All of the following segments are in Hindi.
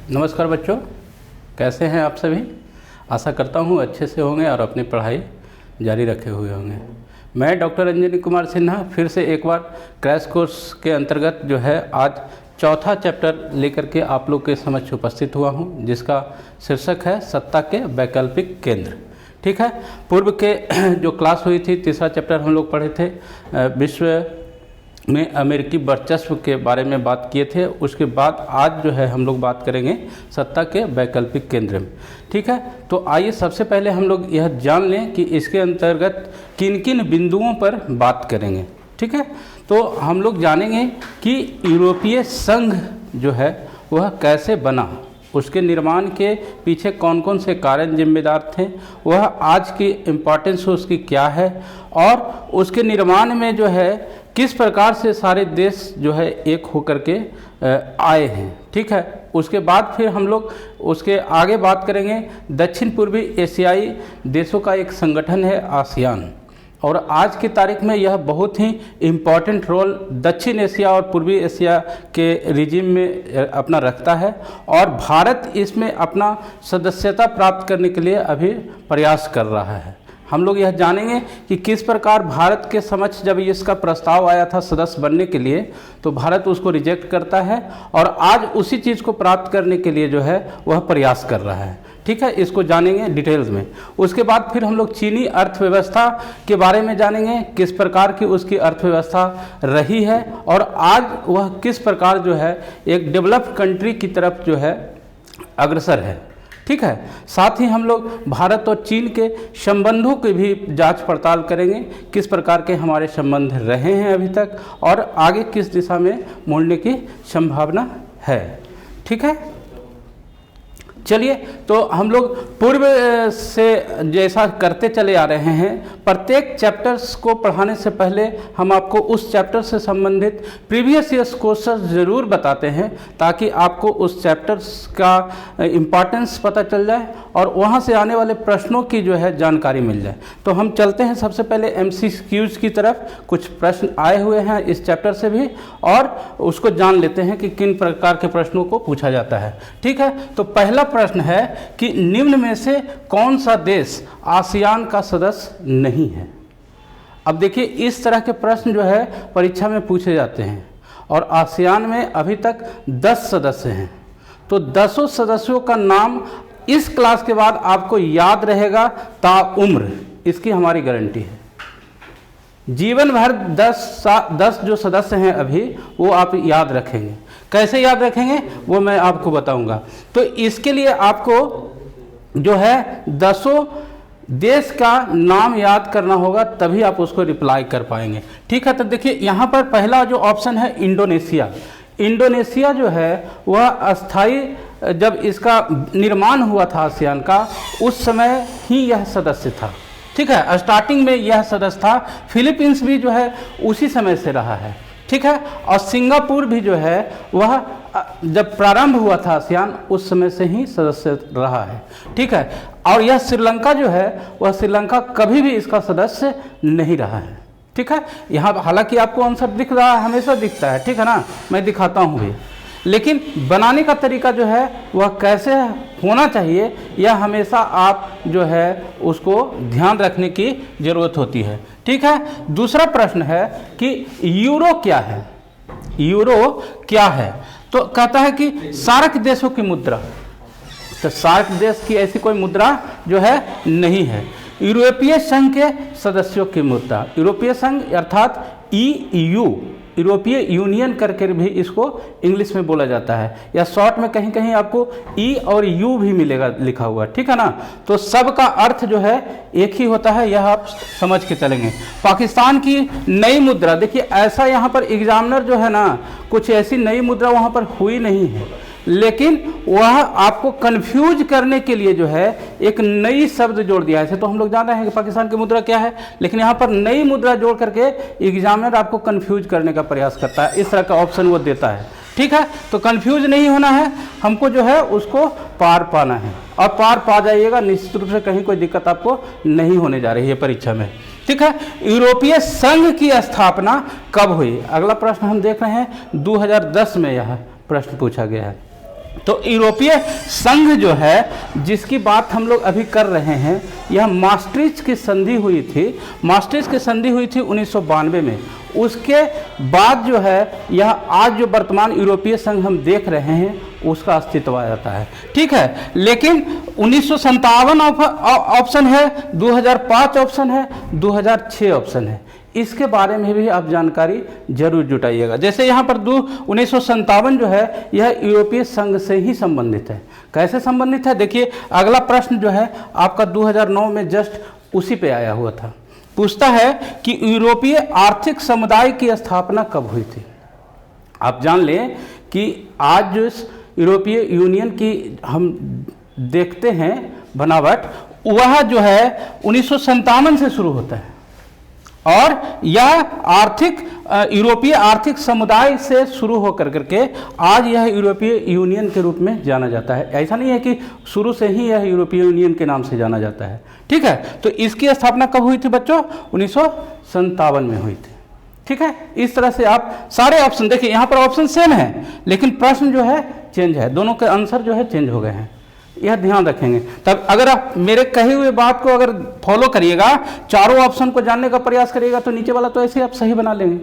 नमस्कार बच्चों, कैसे हैं आप सभी। आशा करता हूँ अच्छे से होंगे और अपनी पढ़ाई जारी रखे हुए होंगे। मैं डॉक्टर अंजनी कुमार सिन्हा फिर से एक बार क्रैश कोर्स के अंतर्गत जो है आज चौथा चैप्टर लेकर के आप लोग के समक्ष उपस्थित हुआ हूँ, जिसका शीर्षक है सत्ता के वैकल्पिक केंद्र। ठीक है, पूर्व के जो क्लास हुई थी तीसरा चैप्टर हम लोग पढ़े थे, विश्व में अमेरिकी वर्चस्व के बारे में बात किए थे। उसके बाद आज जो है हम लोग बात करेंगे सत्ता के वैकल्पिक केंद्र में। ठीक है, तो आइए सबसे पहले हम लोग यह जान लें कि इसके अंतर्गत किन किन बिंदुओं पर बात करेंगे। ठीक है, तो हम लोग जानेंगे कि यूरोपीय संघ जो है वह कैसे बना, उसके निर्माण के पीछे कौन कौन से कारण जिम्मेदार थे, वह आज की इम्पोर्टेंस उसकी क्या है, और उसके निर्माण में जो है किस प्रकार से सारे देश जो है एक होकर के आए हैं। ठीक है, उसके बाद फिर हम लोग उसके आगे बात करेंगे दक्षिण पूर्वी एशियाई देशों का एक संगठन है आसियान, और आज की तारीख में यह बहुत ही इम्पॉर्टेंट रोल दक्षिण एशिया और पूर्वी एशिया के रिजिम में अपना रखता है, और भारत इसमें अपना सदस्यता प्राप्त करने के लिए अभी प्रयास कर रहा है। हम लोग यह जानेंगे कि किस प्रकार भारत के समक्ष जब इसका प्रस्ताव आया था सदस्य बनने के लिए, तो भारत उसको रिजेक्ट करता है और आज उसी चीज़ को प्राप्त करने के लिए जो है वह प्रयास कर रहा है। ठीक है, इसको जानेंगे डिटेल्स में। उसके बाद फिर हम लोग चीनी अर्थव्यवस्था के बारे में जानेंगे, किस प्रकार की उसकी अर्थव्यवस्था रही है और आज वह किस प्रकार जो है एक डेवलप्ड कंट्री की तरफ जो है अग्रसर है। ठीक है, साथ ही हम लोग भारत और चीन के संबंधों की भी जांच पड़ताल करेंगे, किस प्रकार के हमारे संबंध रहे हैं अभी तक और आगे किस दिशा में मुड़ने की संभावना है। ठीक है, चलिए, तो हम लोग पूर्व से जैसा करते चले आ रहे हैं, प्रत्येक चैप्टर्स को पढ़ाने से पहले हम आपको उस चैप्टर से संबंधित प्रीवियस ईयर्स क्वेश्चन ज़रूर बताते हैं, ताकि आपको उस चैप्टर्स का इम्पॉर्टेंस पता चल जाए और वहाँ से आने वाले प्रश्नों की जो है जानकारी मिल जाए। तो हम चलते हैं सबसे पहले MCQs की तरफ। कुछ प्रश्न आए हुए हैं इस चैप्टर से भी, और उसको जान लेते हैं कि किन प्रकार के प्रश्नों को पूछा जाता है। ठीक है, तो पहला प्रश्न है कि निम्न में से कौन सा देश आसियान का सदस्य नहीं है। अब देखिए, इस तरह के प्रश्न जो है परीक्षा में पूछे जाते हैं, और आसियान में अभी तक 10 सदस्य हैं। तो 10 सदस्यों का नाम इस क्लास के बाद आपको याद रहेगा ताउम्र, इसकी हमारी गारंटी है। जीवन भर 10 जो सदस्य हैं अभी, वो आप याद रखेंगे। कैसे याद रखेंगे वो मैं आपको बताऊंगा। तो इसके लिए आपको जो है 10 देश का नाम याद करना होगा, तभी आप उसको रिप्लाई कर पाएंगे। ठीक है, तो देखिए यहाँ पर पहला जो ऑप्शन है इंडोनेशिया। इंडोनेशिया जो है वह अस्थाई, जब इसका निर्माण हुआ था आसियान का, उस समय ही यह सदस्य था। ठीक है, स्टार्टिंग में यह सदस्य था। फिलीपींस भी जो है उसी समय से रहा है। ठीक है, और सिंगापुर भी जो है वह जब प्रारंभ हुआ था आसियान उस समय से ही सदस्य रहा है। ठीक है, और यह श्रीलंका जो है वह श्रीलंका कभी भी इसका सदस्य नहीं रहा है। ठीक है, यहाँ हालांकि आपको आंसर दिख रहा है, हमेशा दिखता है। ठीक है ना, मैं दिखाता हूँ भी, लेकिन बनाने का तरीका जो है वह कैसे होना चाहिए यह हमेशा आप जो है उसको ध्यान रखने की ज़रूरत होती है। ठीक है, दूसरा प्रश्न है कि यूरो क्या है। यूरो क्या है? तो कहता है कि सार्क देशों की मुद्रा। तो सार्क देश की ऐसी कोई मुद्रा जो है नहीं है। यूरोपीय संघ के सदस्यों की मुद्रा, यूरोपीय संघ अर्थात EU, यूरोपीय यूनियन करके भी इसको इंग्लिश में बोला जाता है, या शॉर्ट में कहीं कहीं आपको ई और यू भी मिलेगा लिखा हुआ। ठीक है ना, तो सब का अर्थ जो है एक ही होता है, यह आप समझ के चलेंगे। पाकिस्तान की नई मुद्रा, देखिए ऐसा यहाँ पर एग्जामिनर जो है ना, कुछ ऐसी नई मुद्रा वहाँ पर हुई नहीं है, लेकिन वह आपको कंफ्यूज करने के लिए जो है एक नई शब्द जोड़ दिया है। ऐसे तो हम लोग जान रहे हैं कि पाकिस्तान की मुद्रा क्या है, लेकिन यहाँ पर नई मुद्रा जोड़ करके एग्जामिनर आपको कंफ्यूज करने का प्रयास करता है। इस तरह का ऑप्शन वो देता है। ठीक है, तो कंफ्यूज नहीं होना है, हमको जो है उसको पार पाना है, और पार पा जाइएगा, निश्चित रूप से कहीं कोई दिक्कत आपको नहीं होने जा रही है परीक्षा में। ठीक है, यूरोपीय संघ की स्थापना कब हुई? अगला प्रश्न हम देख रहे हैं 2010 में यह प्रश्न पूछा गया है। तो यूरोपीय संघ जो है जिसकी बात हम लोग अभी कर रहे हैं, यह maastricht की संधि हुई थी। maastricht की संधि हुई थी 1992 में। उसके बाद जो है यह आज जो वर्तमान यूरोपीय संघ हम देख रहे हैं उसका अस्तित्व आ जाता है, ठीक है। लेकिन 1957 ऑप्शन है, 2005 ऑप्शन है, 2006 ऑप्शन है। इसके बारे में भी आप जानकारी जरूर जुटाइएगा। जैसे यहाँ पर 1957 जो है यह यूरोपीय संघ से ही संबंधित है। कैसे संबंधित है, देखिए अगला प्रश्न जो है आपका 2009 में जस्ट उसी पे आया हुआ था। पूछता है कि यूरोपीय आर्थिक समुदाय की स्थापना कब हुई थी। आप जान लें कि आज जो इस यूरोपीय यूनियन की हम देखते हैं बनावट, वह जो है 1957 से शुरू होता है और यह यूरोपीय आर्थिक समुदाय से शुरू होकर करके आज यह यूरोपीय यूनियन के रूप में जाना जाता है। ऐसा नहीं है कि शुरू से ही यह यूरोपीय यूनियन के नाम से जाना जाता है, ठीक है। तो इसकी स्थापना कब हुई थी बच्चों, 1957 में हुई थी, ठीक है। इस तरह से आप सारे ऑप्शन देखिए, यहाँ पर ऑप्शन सेम है लेकिन प्रश्न जो है चेंज है, दोनों के आंसर जो है चेंज हो गए हैं, यह ध्यान रखेंगे। तब अगर आप मेरे कहे हुए बात को अगर फॉलो करिएगा, चारों ऑप्शन को जानने का प्रयास करिएगा तो नीचे वाला तो ऐसे आप सही बना लेंगे,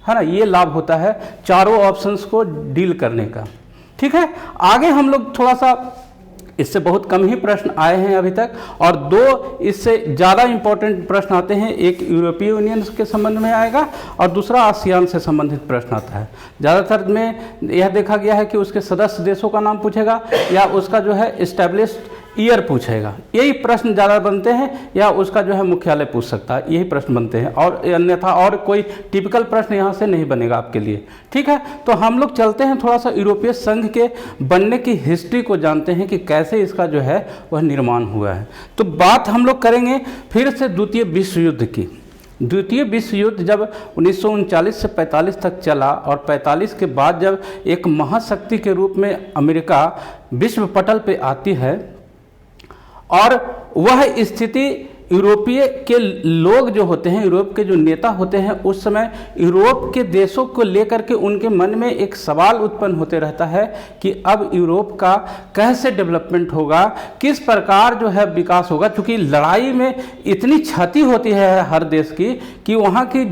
है ना। ये लाभ होता है चारों ऑप्शंस को डील करने का, ठीक है। आगे हम लोग थोड़ा सा, इससे बहुत कम ही प्रश्न आए हैं अभी तक और दो इससे ज़्यादा इंपॉर्टेंट प्रश्न आते हैं। एक यूरोपीय यूनियन के संबंध में आएगा और दूसरा आसियान से संबंधित प्रश्न आता है। ज़्यादातर में यह देखा गया है कि उसके सदस्य देशों का नाम पूछेगा या उसका जो है इस्टेब्लिश्ड ईयर पूछेगा, यही प्रश्न ज़्यादा बनते हैं, या उसका जो है मुख्यालय पूछ सकता है, यही प्रश्न बनते हैं और अन्यथा और कोई टिपिकल प्रश्न यहाँ से नहीं बनेगा आपके लिए, ठीक है। तो हम लोग चलते हैं थोड़ा सा यूरोपीय संघ के बनने की हिस्ट्री को जानते हैं कि कैसे इसका जो है वह निर्माण हुआ है। तो बात हम लोग करेंगे फिर से द्वितीय विश्व युद्ध की। द्वितीय विश्व युद्ध जब 1939 से 45 तक चला और 45 के बाद जब एक महाशक्ति के रूप में अमेरिका विश्व पटल पे आती है और वह स्थिति यूरोपीय के लोग जो होते हैं, यूरोप के जो नेता होते हैं, उस समय यूरोप के देशों को लेकर के उनके मन में एक सवाल उत्पन्न होते रहता है कि अब यूरोप का कैसे डेवलपमेंट होगा, किस प्रकार जो है विकास होगा। क्योंकि लड़ाई में इतनी क्षति होती है हर देश की कि वहाँ की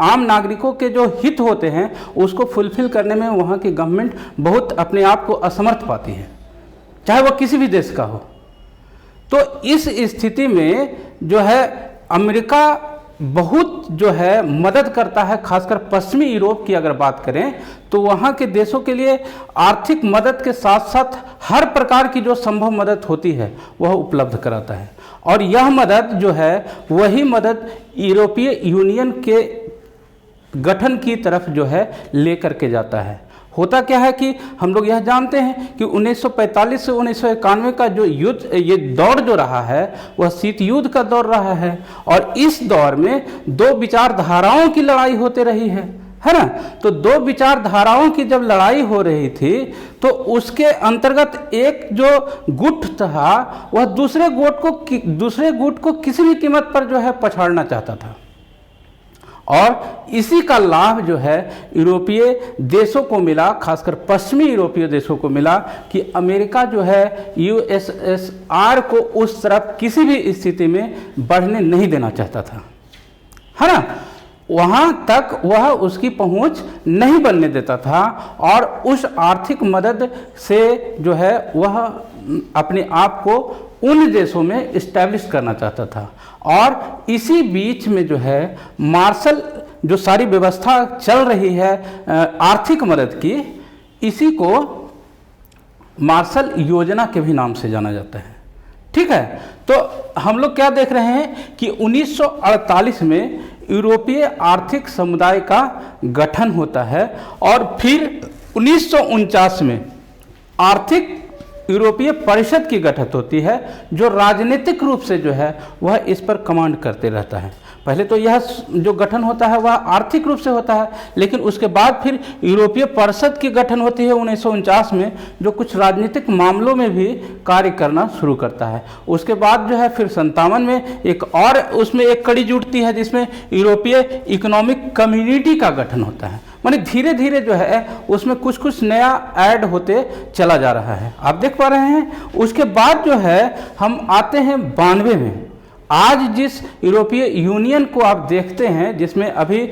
आम नागरिकों के जो हित होते हैं उसको फुलफिल करने में वहाँ की गवर्नमेंट बहुत अपने आप को असमर्थ पाती है, चाहे वह किसी भी देश का हो। तो इस स्थिति में जो है अमेरिका बहुत जो है मदद करता है, खासकर पश्चिमी यूरोप की अगर बात करें तो वहाँ के देशों के लिए आर्थिक मदद के साथ साथ हर प्रकार की जो संभव मदद होती है वह उपलब्ध कराता है। और यह मदद जो है वही मदद यूरोपीय यूनियन के गठन की तरफ जो है लेकर के जाता है। होता क्या है कि हम लोग यह जानते हैं कि 1945 से 1991 का जो युद्ध, ये दौर जो रहा है वह शीत युद्ध का दौर रहा है और इस दौर में दो विचारधाराओं की लड़ाई होते रही है ना। तो दो विचारधाराओं की जब लड़ाई हो रही थी तो उसके अंतर्गत एक जो गुट था वह दूसरे गुट को किसी भी कीमत पर जो है पछाड़ना चाहता था और इसी का लाभ जो है यूरोपीय देशों को मिला, खासकर पश्चिमी यूरोपीय देशों को मिला कि अमेरिका जो है यूएसएसआर को उस तरफ किसी भी स्थिति में बढ़ने नहीं देना चाहता था, है ना। वहाँ तक वह उसकी पहुँच नहीं बनने देता था और उस आर्थिक मदद से जो है वह अपने आप को उन देशों में इस्टेब्लिश करना चाहता था। और इसी बीच में जो है मार्शल जो सारी व्यवस्था चल रही है आर्थिक मदद की, इसी को मार्शल योजना के भी नाम से जाना जाता है, ठीक है। तो हम लोग क्या देख रहे हैं कि 1948 में यूरोपीय आर्थिक समुदाय का गठन होता है और फिर 1949 में आर्थिक यूरोपीय परिषद की गठन होती है जो राजनीतिक रूप से जो है वह इस पर कमांड करते रहता है। पहले तो यह जो गठन होता है वह आर्थिक रूप से होता है, लेकिन उसके बाद फिर यूरोपीय परिषद की गठन होती है 1949 में, जो कुछ राजनीतिक मामलों में भी कार्य करना शुरू करता है। उसके बाद जो है फिर 57 में एक और उसमें एक कड़ी जुड़ती है जिसमें यूरोपीय इकोनॉमिक कम्युनिटी का गठन होता है। माने धीरे धीरे जो है उसमें कुछ कुछ नया ऐड होते चला जा रहा है, आप देख पा रहे हैं। उसके बाद जो है हम आते हैं 92 में। आज जिस यूरोपीय यूनियन को आप देखते हैं, जिसमें अभी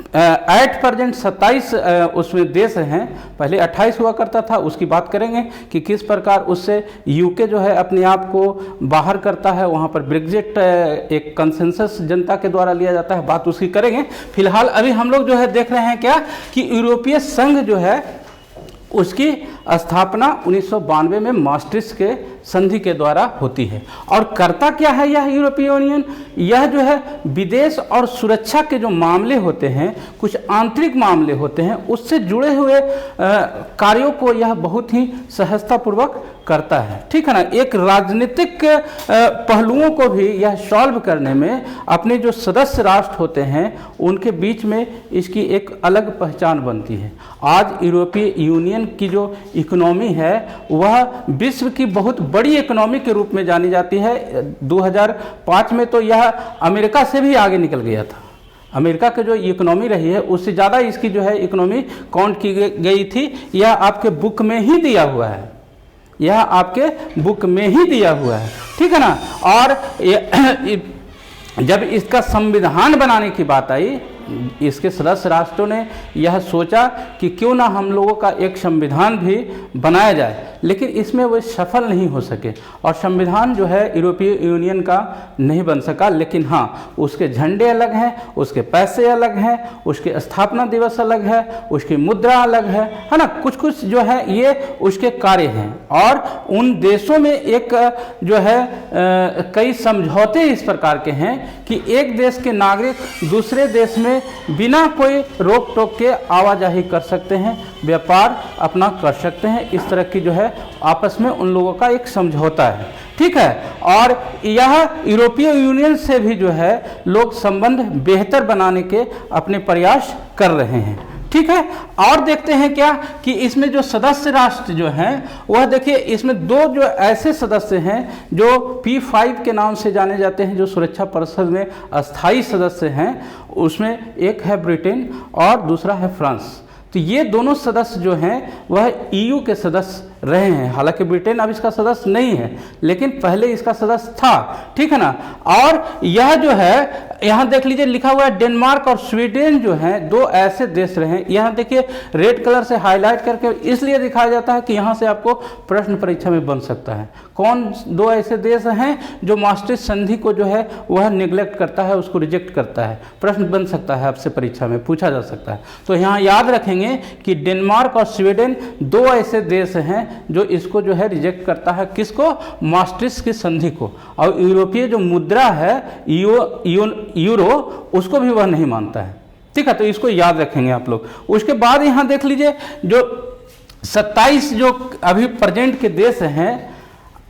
एट प्रेजेंट 27 उसमें देश हैं, पहले 28 हुआ करता था, उसकी बात करेंगे कि किस प्रकार उससे यूके जो है अपने आप को बाहर करता है। वहाँ पर ब्रेग्जिट एक कंसेंसस जनता के द्वारा लिया जाता है, बात उसकी करेंगे। फिलहाल अभी हम लोग जो है देख रहे हैं क्या कि यूरोपीय संघ जो है उसकी स्थापना 1992 में maastricht के संधि के द्वारा होती है। और करता क्या है यह यूरोपीय यूनियन? यह जो है विदेश और सुरक्षा के जो मामले होते हैं, कुछ आंतरिक मामले होते हैं, उससे जुड़े हुए कार्यों को यह बहुत ही सहजतापूर्वक करता है, ठीक है ना। एक राजनीतिक पहलुओं को भी यह सॉल्व करने में अपने जो सदस्य राष्ट्र होते हैं उनके बीच में इसकी एक अलग पहचान बनती है। आज यूरोपीय यूनियन की जो इकोनॉमी है वह विश्व की बहुत बड़ी इकोनॉमी के रूप में जानी जाती है। 2005 में तो यह अमेरिका से भी आगे निकल गया था। अमेरिका की जो इकोनॉमी रही है उससे ज़्यादा इसकी जो है इकोनॉमी काउंट की गई थी। यह आपके बुक में ही दिया हुआ है, यह आपके बुक में ही दिया हुआ है, ठीक है ना। और जब इसका संविधान बनाने की बात आई, इसके सदस्य राष्ट्रों ने यह सोचा कि क्यों ना हम लोगों का एक संविधान भी बनाया जाए, लेकिन इसमें वो सफल नहीं हो सके और संविधान जो है यूरोपीय यूनियन का नहीं बन सका। लेकिन हाँ, उसके झंडे अलग हैं, उसके पैसे अलग हैं, उसके स्थापना दिवस अलग है, उसकी मुद्रा अलग है ना। कुछ कुछ जो है ये उसके कार्य हैं। और उन देशों में एक जो है कई समझौते इस प्रकार के हैं कि एक देश के नागरिक दूसरे देश में बिना कोई रोक टोक के आवाजाही कर सकते हैं, व्यापार अपना कर सकते हैं। इस तरह की जो है आपस में उन लोगों का एक समझौता है, ठीक है। और यह यूरोपीय यूनियन से भी जो है लोग संबंध बेहतर बनाने के अपने प्रयास कर रहे हैं, ठीक है। और देखते हैं क्या कि इसमें जो सदस्य राष्ट्र जो हैं वह देखिए, इसमें दो जो ऐसे सदस्य हैं जो P5 के नाम से जाने जाते हैं, जो सुरक्षा परिषद में अस्थायी सदस्य हैं। उसमें एक है ब्रिटेन और दूसरा है फ्रांस। तो ये दोनों सदस्य जो हैं वह EU के सदस्य रहे हैं। हालांकि ब्रिटेन अब इसका सदस्य नहीं है, लेकिन पहले इसका सदस्य था, ठीक है ना। और यह जो है यहाँ देख लीजिए लिखा हुआ है डेनमार्क और स्वीडन जो हैं दो ऐसे देश रहे हैं। यहाँ देखिए रेड कलर से हाईलाइट करके इसलिए दिखाया जाता है कि यहाँ से आपको प्रश्न परीक्षा में बन सकता है। कौन दो ऐसे देश हैं जो maastricht संधि को जो है वह निगलेक्ट करता है, उसको रिजेक्ट करता है? प्रश्न बन सकता है आपसे परीक्षा में, पूछा जा सकता है। तो यहाँ याद रखेंगे कि डेनमार्क और स्वीडन दो ऐसे देश हैं जो इसको जो है रिजेक्ट करता है। किसको? maastricht की संधि को। और यूरोपीय जो मुद्रा है यूरो, उसको भी वह नहीं मानता है, ठीक है। तो इसको याद रखेंगे आप लोग। उसके बाद यहाँ देख लीजिए जो 27 जो अभी प्रेजेंट के देश हैं,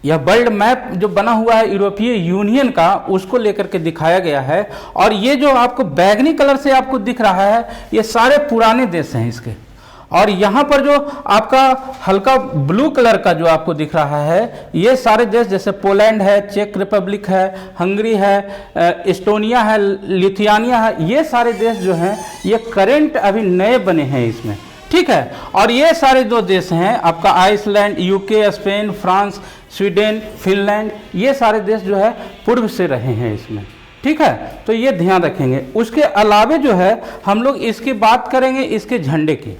यह वर्ल्ड मैप जो बना हुआ है यूरोपीय यूनियन का, उसको लेकर के दिखाया गया है। और ये जो आपको बैगनी कलर से आपको दिख रहा है, ये सारे पुराने देश हैं इसके। और यहाँ पर जो आपका हल्का ब्लू कलर का जो आपको दिख रहा है, ये सारे देश जैसे पोलैंड है, चेक रिपब्लिक है, हंगरी है, एस्टोनिया है, लिथुआनिया है, ये सारे देश जो हैं ये करेंट अभी नए बने हैं इसमें, ठीक है। और ये सारे जो देश हैं आपका Iceland, UK, Spain, France, Sweden, Finland, ये सारे देश जो है पूर्व से रहे हैं इसमें, ठीक है। तो ये ध्यान रखेंगे। उसके अलावे जो है हम लोग इसकी बात करेंगे इसके झंडे की।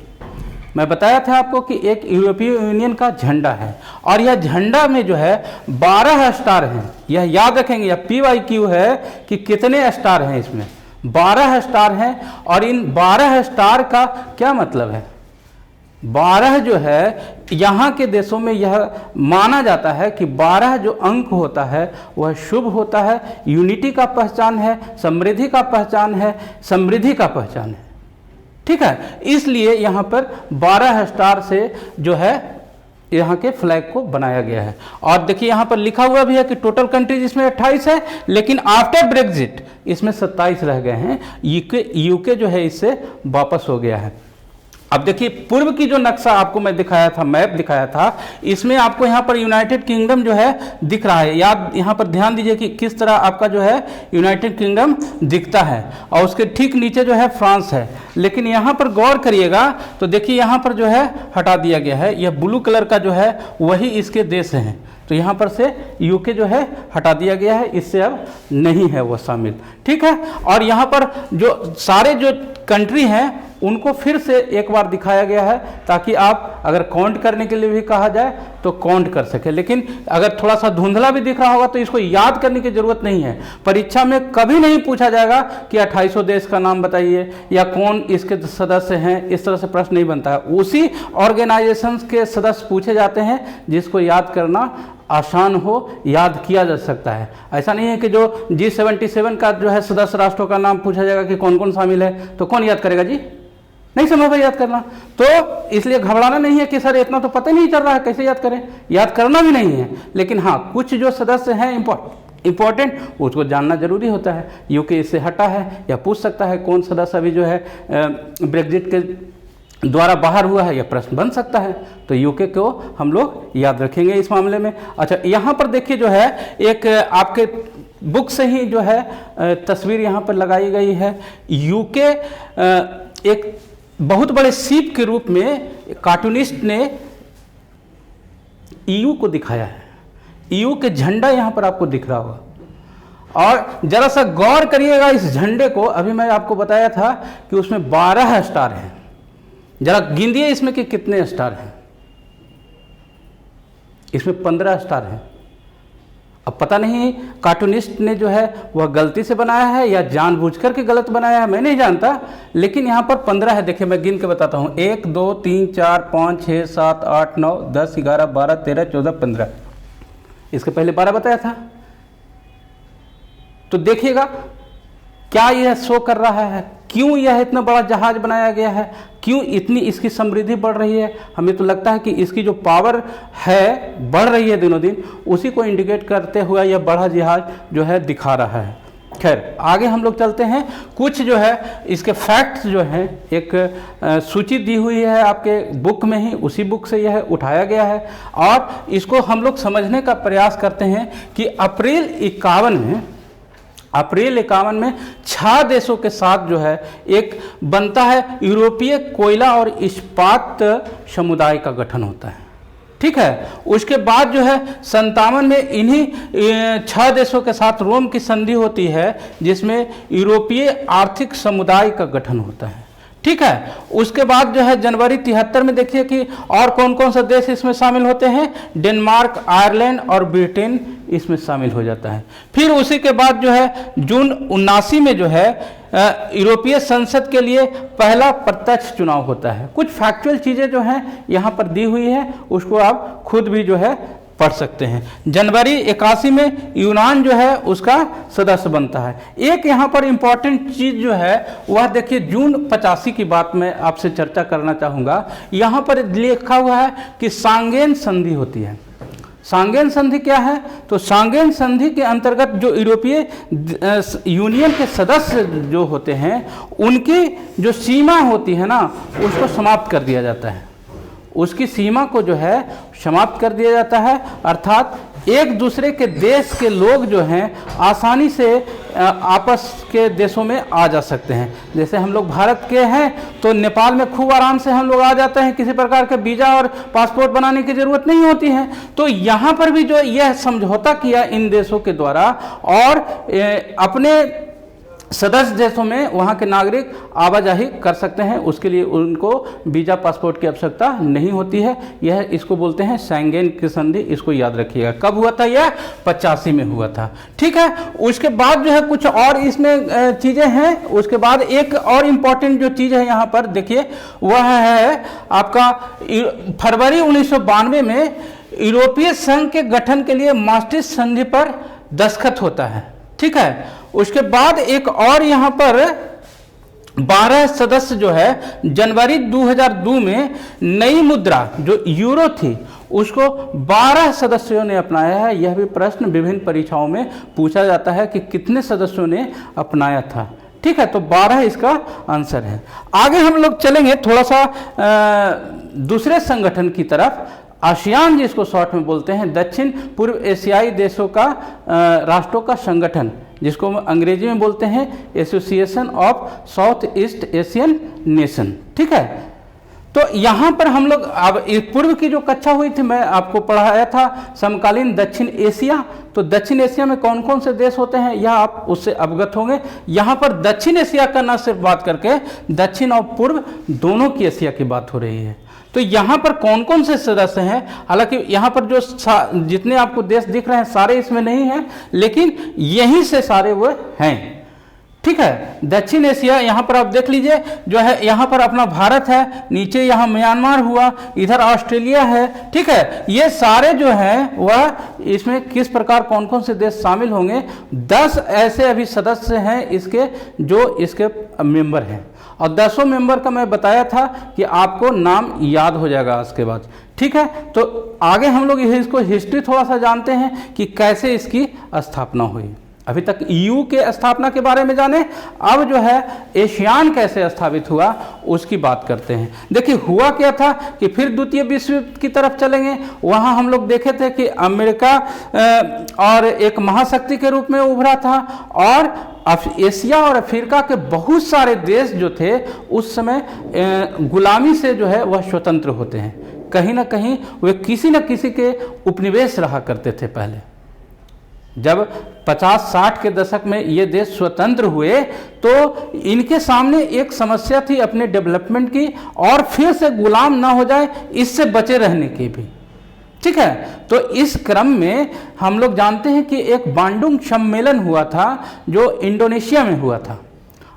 मैं बताया था आपको कि एक यूरोपीय यूनियन का झंडा है और यह झंडा में जो है 12 स्टार हैं। यह याद रखेंगे, यह PYQ है कि कितने स्टार हैं इसमें। 12 स्टार हैं। और इन 12 स्टार का क्या मतलब है? 12 जो है यहाँ के देशों में यह माना जाता है कि 12 जो अंक होता है वह शुभ होता है, यूनिटी का पहचान है, समृद्धि का पहचान है, समृद्धि का पहचान है, ठीक है। इसलिए यहाँ पर 12 स्टार से जो है यहाँ के फ्लैग को बनाया गया है। और देखिए यहाँ पर लिखा हुआ भी है कि टोटल कंट्रीज इसमें 28 है, लेकिन आफ्टर ब्रेग्जिट इसमें 27 रह गए हैं। यूके जो है इससे वापस हो गया है। अब देखिए पूर्व की जो नक्शा आपको मैं दिखाया था, मैप दिखाया था, इसमें आपको यहाँ पर यूनाइटेड किंगडम जो है दिख रहा है। याद यहाँ पर ध्यान दीजिए कि किस तरह आपका जो है यूनाइटेड किंगडम दिखता है, और उसके ठीक नीचे जो है फ्रांस है। लेकिन यहाँ पर गौर करिएगा तो देखिए यहाँ पर जो है हटा दिया गया है, यह ब्लू कलर का जो है वही इसके देश हैं। तो यहाँ पर से यूके जो है हटा दिया गया है, इससे अब नहीं है वो शामिल, ठीक है। और यहाँ पर जो सारे जो कंट्री हैं उनको फिर से एक बार दिखाया गया है, ताकि आप अगर काउंट करने के लिए भी कहा जाए तो काउंट कर सके। लेकिन अगर थोड़ा सा धुंधला भी दिख रहा होगा तो इसको याद करने की जरूरत नहीं है। परीक्षा में कभी नहीं पूछा जाएगा कि 2800 देश का नाम बताइए या कौन इसके सदस्य हैं, इस तरह से प्रश्न नहीं बनता है। उसी ऑर्गेनाइजेशंस के सदस्य पूछे जाते हैं जिसको याद करना आसान हो, याद किया जा सकता है। ऐसा नहीं है कि जो G77 का जो है सदस्य राष्ट्रों का नाम पूछा जाएगा कि कौन कौन शामिल है, तो कौन याद करेगा जी, नहीं संभव है याद करना। तो इसलिए घबराना नहीं है कि सर इतना तो पता ही नहीं चल रहा है, कैसे याद करें, याद करना भी नहीं है। लेकिन हाँ, कुछ जो सदस्य हैं इंपॉर्टेंट, उसको जानना जरूरी होता है। यूके इससे हटा है, या पूछ सकता है कौन सदस्य अभी जो है ब्रेग्जिट के द्वारा बाहर हुआ है, यह प्रश्न बन सकता है। तो यूके को हम लोग याद रखेंगे इस मामले में। अच्छा, यहाँ पर देखिए जो है एक आपके बुक से ही जो है तस्वीर यहाँ पर लगाई गई है। यूके एक बहुत बड़े सीप के रूप में कार्टूनिस्ट ने ईयू को दिखाया है। ईयू के झंडा यहाँ पर आपको दिख रहा होगा, और जरा सा गौर करिएगा इस झंडे को। अभी मैं आपको बताया था कि उसमें 12 स्टार हैं, जरा गिनिए इसमें कि कितने स्टार हैं। इसमें 15 स्टार हैं। अब पता नहीं कार्टूनिस्ट ने जो है वह गलती से बनाया है या जानबूझकर के गलत बनाया है, मैं नहीं जानता। लेकिन यहाँ पर 15 है, देखिए मैं गिन के बताता हूँ। 1 2 3 4 5 6 7 8 9 10 11 12 13 14 15। इसके पहले 12 बताया था। तो देखिएगा क्या यह शो कर रहा है, क्यों यह इतना बड़ा जहाज बनाया गया है, क्यों इतनी इसकी समृद्धि बढ़ रही है। हमें तो लगता है कि इसकी जो पावर है बढ़ रही है दिनों दिन, उसी को इंडिकेट करते हुए यह बड़ा जहाज जो है दिखा रहा है। खैर आगे हम लोग चलते हैं। कुछ जो है इसके फैक्ट्स जो हैं, एक सूची दी हुई है आपके बुक में ही, उसी बुक से यह उठाया गया है, और इसको हम लोग समझने का प्रयास करते हैं कि अप्रैल 51 में 6 देशों के साथ जो है एक बनता है यूरोपीय कोयला और इस्पात समुदाय का गठन होता है, ठीक है। उसके बाद जो है 57 में इन्हीं 6 देशों के साथ रोम की संधि होती है, जिसमें यूरोपीय आर्थिक समुदाय का गठन होता है, ठीक है। उसके बाद जो है जनवरी 73 में देखिए कि और कौन कौन सा देश इसमें शामिल होते हैं। डेनमार्क, आयरलैंड और ब्रिटेन इसमें शामिल हो जाता है। फिर उसी के बाद जो है जून 79 में जो है यूरोपीय संसद के लिए पहला प्रत्यक्ष चुनाव होता है। कुछ फैक्चुअल चीज़ें जो हैं यहाँ पर दी हुई है, उसको आप खुद भी जो है पढ़ सकते हैं। जनवरी 81 में यूनान जो है उसका सदस्य बनता है। एक यहाँ पर इंपॉर्टेंट चीज़ जो है वह देखिए, जून 85 की बात मैं आपसे चर्चा करना चाहूँगा। यहाँ पर लिखा हुआ है कि सांगेन संधि होती है। सांगेन संधि क्या है? तो सांगेन संधि के अंतर्गत जो यूरोपीय यूनियन के सदस्य जो होते हैं, उनकी जो सीमा होती है ना, उसको समाप्त कर दिया जाता है। उसकी सीमा को जो है समाप्त कर दिया जाता है, अर्थात एक दूसरे के देश के लोग जो हैं आसानी से आपस के देशों में आ जा सकते हैं। जैसे हम लोग भारत के हैं तो नेपाल में खूब आराम से हम लोग आ जाते हैं, किसी प्रकार के वीज़ा और पासपोर्ट बनाने की ज़रूरत नहीं होती है। तो यहाँ पर भी जो यह समझौता किया इन देशों के द्वारा, और अपने सदस्य देशों में वहाँ के नागरिक आवाजाही कर सकते हैं, उसके लिए उनको वीज़ा पासपोर्ट की आवश्यकता नहीं होती है। यह इसको बोलते हैं शेंगेन की संधि, इसको याद रखिएगा। कब हुआ था? यह 85 में हुआ था, ठीक है। उसके बाद जो है कुछ और इसमें चीज़ें हैं। उसके बाद एक और इम्पॉर्टेंट जो चीज़ है यहाँ पर देखिए, वह है आपका फरवरी 1992 में यूरोपीय संघ के गठन के लिए मास्ट्रिक्ट संधि पर दस्तखत होता है, ठीक है। उसके बाद एक और यहाँ पर 12 सदस्य जो है जनवरी 2002 में नई मुद्रा जो यूरो थी उसको 12 सदस्यों ने अपनाया है। यह भी प्रश्न विभिन्न परीक्षाओं में पूछा जाता है कि कितने सदस्यों ने अपनाया था, ठीक है, तो 12 इसका आंसर है। आगे हम लोग चलेंगे थोड़ा सा दूसरे संगठन की तरफ, आसियान जिसको शॉर्ट में बोलते हैं, दक्षिण पूर्व एशियाई देशों का राष्ट्रों का संगठन, जिसको अंग्रेजी में बोलते हैं association of south east Asian nation. ठीक है, तो यहाँ पर हम लोग अब पूर्व की जो कक्षा हुई थी मैं आपको पढ़ाया था समकालीन दक्षिण एशिया, तो दक्षिण एशिया में कौन कौन से देश होते हैं यह आप उससे अवगत होंगे। यहाँ पर दक्षिण एशिया का न सिर्फ बात करके दक्षिण और पूर्व दोनों की एशिया की बात हो रही है। तो यहाँ पर कौन कौन से सदस्य हैं, हालांकि यहाँ पर जो जितने आपको देश दिख रहे हैं सारे इसमें नहीं हैं, लेकिन यहीं से सारे वो हैं। ठीक है, दक्षिण एशिया यहाँ पर आप देख लीजिए जो है, यहाँ पर अपना भारत है, नीचे यहाँ म्यांमार हुआ, इधर ऑस्ट्रेलिया है। ठीक है, ये सारे जो हैं वह इसमें किस प्रकार कौन कौन से देश शामिल होंगे, 10 ऐसे अभी सदस्य हैं इसके जो इसके मेंबर हैं, और 10 मेंबर का मैं बताया था कि आपको नाम याद हो जाएगा उसके बाद। ठीक है, तो आगे हम लोग इसको हिस्ट्री थोड़ा सा जानते हैं कि कैसे इसकी स्थापना हुई। अभी तक ईयू के स्थापना के बारे में जाने, अब जो है एशियान कैसे स्थापित हुआ उसकी बात करते हैं। देखिए हुआ क्या था कि फिर द्वितीय विश्व युद्ध की तरफ चलेंगे, वहाँ हम लोग देखे थे कि अमेरिका और एक महाशक्ति के रूप में उभरा था, और एशिया और अफ्रीका के बहुत सारे देश जो थे उस समय गुलामी से जो है वह स्वतंत्र होते हैं, कहीं ना कहीं वे किसी न किसी के उपनिवेश रहा करते थे। पहले जब 50-60 के दशक में ये देश स्वतंत्र हुए तो इनके सामने एक समस्या थी अपने डेवलपमेंट की, और फिर से गुलाम ना हो जाए इससे बचे रहने की भी। ठीक है, तो इस क्रम में हम लोग जानते हैं कि एक बांडुंग सम्मेलन हुआ था जो इंडोनेशिया में हुआ था,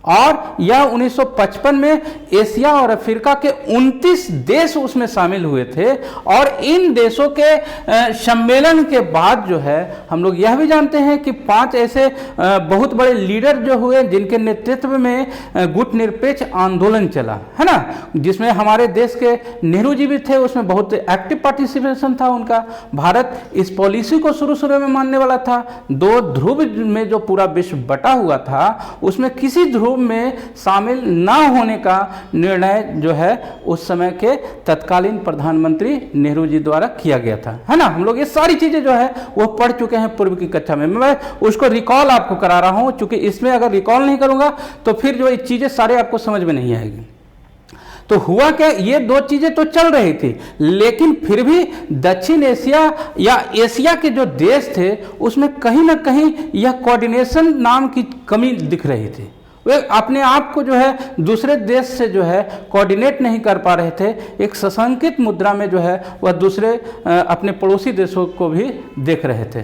और यह 1955 में एशिया और अफ्रीका के 29 देश उसमें शामिल हुए थे। और इन देशों के सम्मेलन के बाद जो है हम लोग यह भी जानते हैं कि 5 ऐसे बहुत बड़े लीडर जो हुए जिनके नेतृत्व में गुट निरपेक्ष आंदोलन चला, है ना, जिसमें हमारे देश के नेहरू जी भी थे, उसमें बहुत एक्टिव पार्टिसिपेशन था उनका। भारत इस पॉलिसी को शुरू में मानने वाला था। 2 ध्रुव में जो पूरा विश्व बटा हुआ था उसमें किसी ध्रुव में शामिल ना होने का निर्णय जो है उस समय के तत्कालीन प्रधानमंत्री नेहरू जी द्वारा किया गया था, है ना। हम लोग ये सारी चीजें जो है वो पढ़ चुके हैं पूर्व की कक्षा में, मैं उसको रिकॉल आपको करा रहा हूं, क्योंकि इसमें अगर रिकॉल नहीं करूंगा तो फिर जो ये चीजें सारे आपको समझ में नहीं आएगी। तो हुआ क्या, ये 2 चीजें तो चल रही थी, लेकिन फिर भी दक्षिण एशिया या एशिया के जो देश थे उसमें कहीं ना कहीं यह कोऑर्डिनेशन नाम की कमी दिख रही थी। वे अपने आप को जो है दूसरे देश से जो है कोऑर्डिनेट नहीं कर पा रहे थे, एक सशंकित मुद्रा में जो है वह दूसरे अपने पड़ोसी देशों को भी देख रहे थे।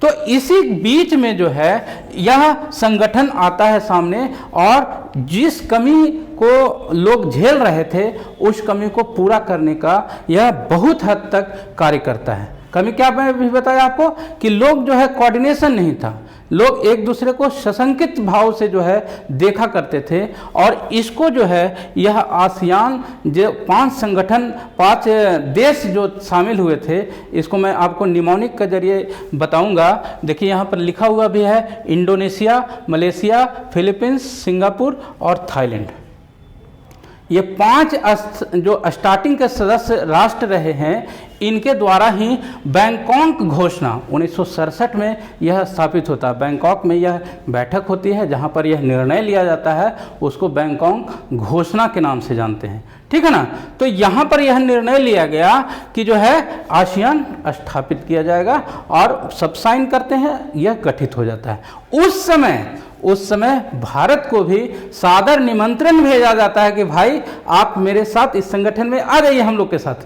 तो इसी बीच में जो है यह संगठन आता है सामने, और जिस कमी को लोग झेल रहे थे उस कमी को पूरा करने का यह बहुत हद तक कार्य करता है। कमी क्या मैं भी बताया आपको कि लोग जो है कोऑर्डिनेशन नहीं था, लोग एक दूसरे को सशंकित भाव से जो है देखा करते थे, और इसको जो है यह आसियान जो 5 संगठन 5 देश जो शामिल हुए थे, इसको मैं आपको निमोनिक के जरिए बताऊंगा। देखिए यहाँ पर लिखा हुआ भी है इंडोनेशिया, मलेशिया, फिलीपींस, सिंगापुर और थाईलैंड। ये 5 जो स्टार्टिंग के सदस्य राष्ट्र रहे हैं, इनके द्वारा ही बैंकॉक घोषणा 1967 में यह स्थापित होता है। बैंकॉक में यह बैठक होती है जहां पर यह निर्णय लिया जाता है, उसको बैंकॉक घोषणा के नाम से जानते हैं। ठीक है ना, तो यहाँ पर यह निर्णय लिया गया कि जो है आसियान स्थापित किया जाएगा, और सब साइन करते हैं, यह गठित हो जाता है। उस समय भारत को भी सादर निमंत्रण भेजा जाता है कि भाई आप मेरे साथ इस संगठन में आ जाइए हम लोग के साथ।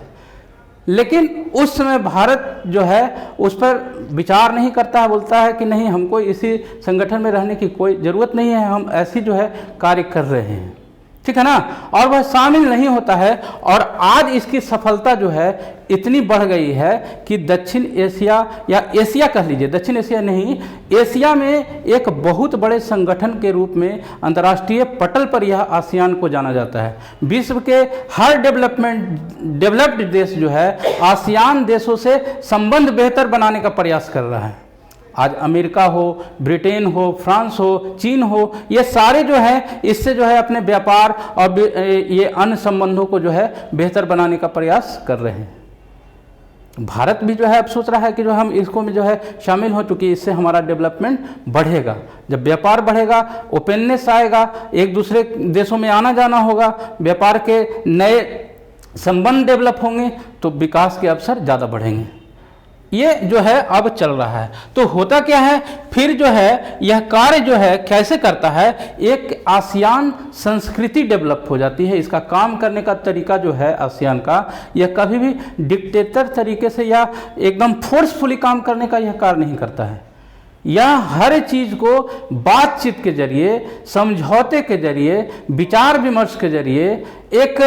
लेकिन उस समय भारत जो है उस पर विचार नहीं करता है, बोलता है कि नहीं, हमको इसी संगठन में रहने की कोई ज़रूरत नहीं है, हम ऐसी जो है कार्य कर रहे हैं। ठीक है ना, और वह शामिल नहीं होता है। और आज इसकी सफलता जो है इतनी बढ़ गई है कि दक्षिण एशिया या एशिया कह लीजिए, दक्षिण एशिया नहीं, एशिया में एक बहुत बड़े संगठन के रूप में अंतर्राष्ट्रीय पटल पर यह आसियान को जाना जाता है। विश्व के हर डेवलप्ड देश जो है आसियान देशों से संबंध बेहतर बनाने का प्रयास कर रहा है। आज अमेरिका हो, ब्रिटेन हो, फ्रांस हो, चीन हो, ये सारे जो है इससे जो है अपने व्यापार और ये अन्य संबंधों को जो है बेहतर बनाने का प्रयास कर रहे हैं। भारत भी जो है अब सोच रहा है कि जो हम इसको में जो है शामिल हो, चूँकि इससे हमारा डेवलपमेंट बढ़ेगा। जब व्यापार बढ़ेगा, ओपननेस आएगा, एक दूसरे देशों में आना जाना होगा, व्यापार के नए संबंध डेवलप होंगे, तो विकास के अवसर ज़्यादा बढ़ेंगे। ये जो है अब चल रहा है। तो होता क्या है फिर जो है यह कार्य जो है कैसे करता है, एक आसियान संस्कृति डेवलप हो जाती है। इसका काम करने का तरीका जो है आसियान का, यह कभी भी डिक्टेटर तरीके से या एकदम फोर्सफुली काम करने का यह कार्य नहीं करता है। यह हर चीज़ को बातचीत के जरिए, समझौते के जरिए, विचार विमर्श के जरिए, एक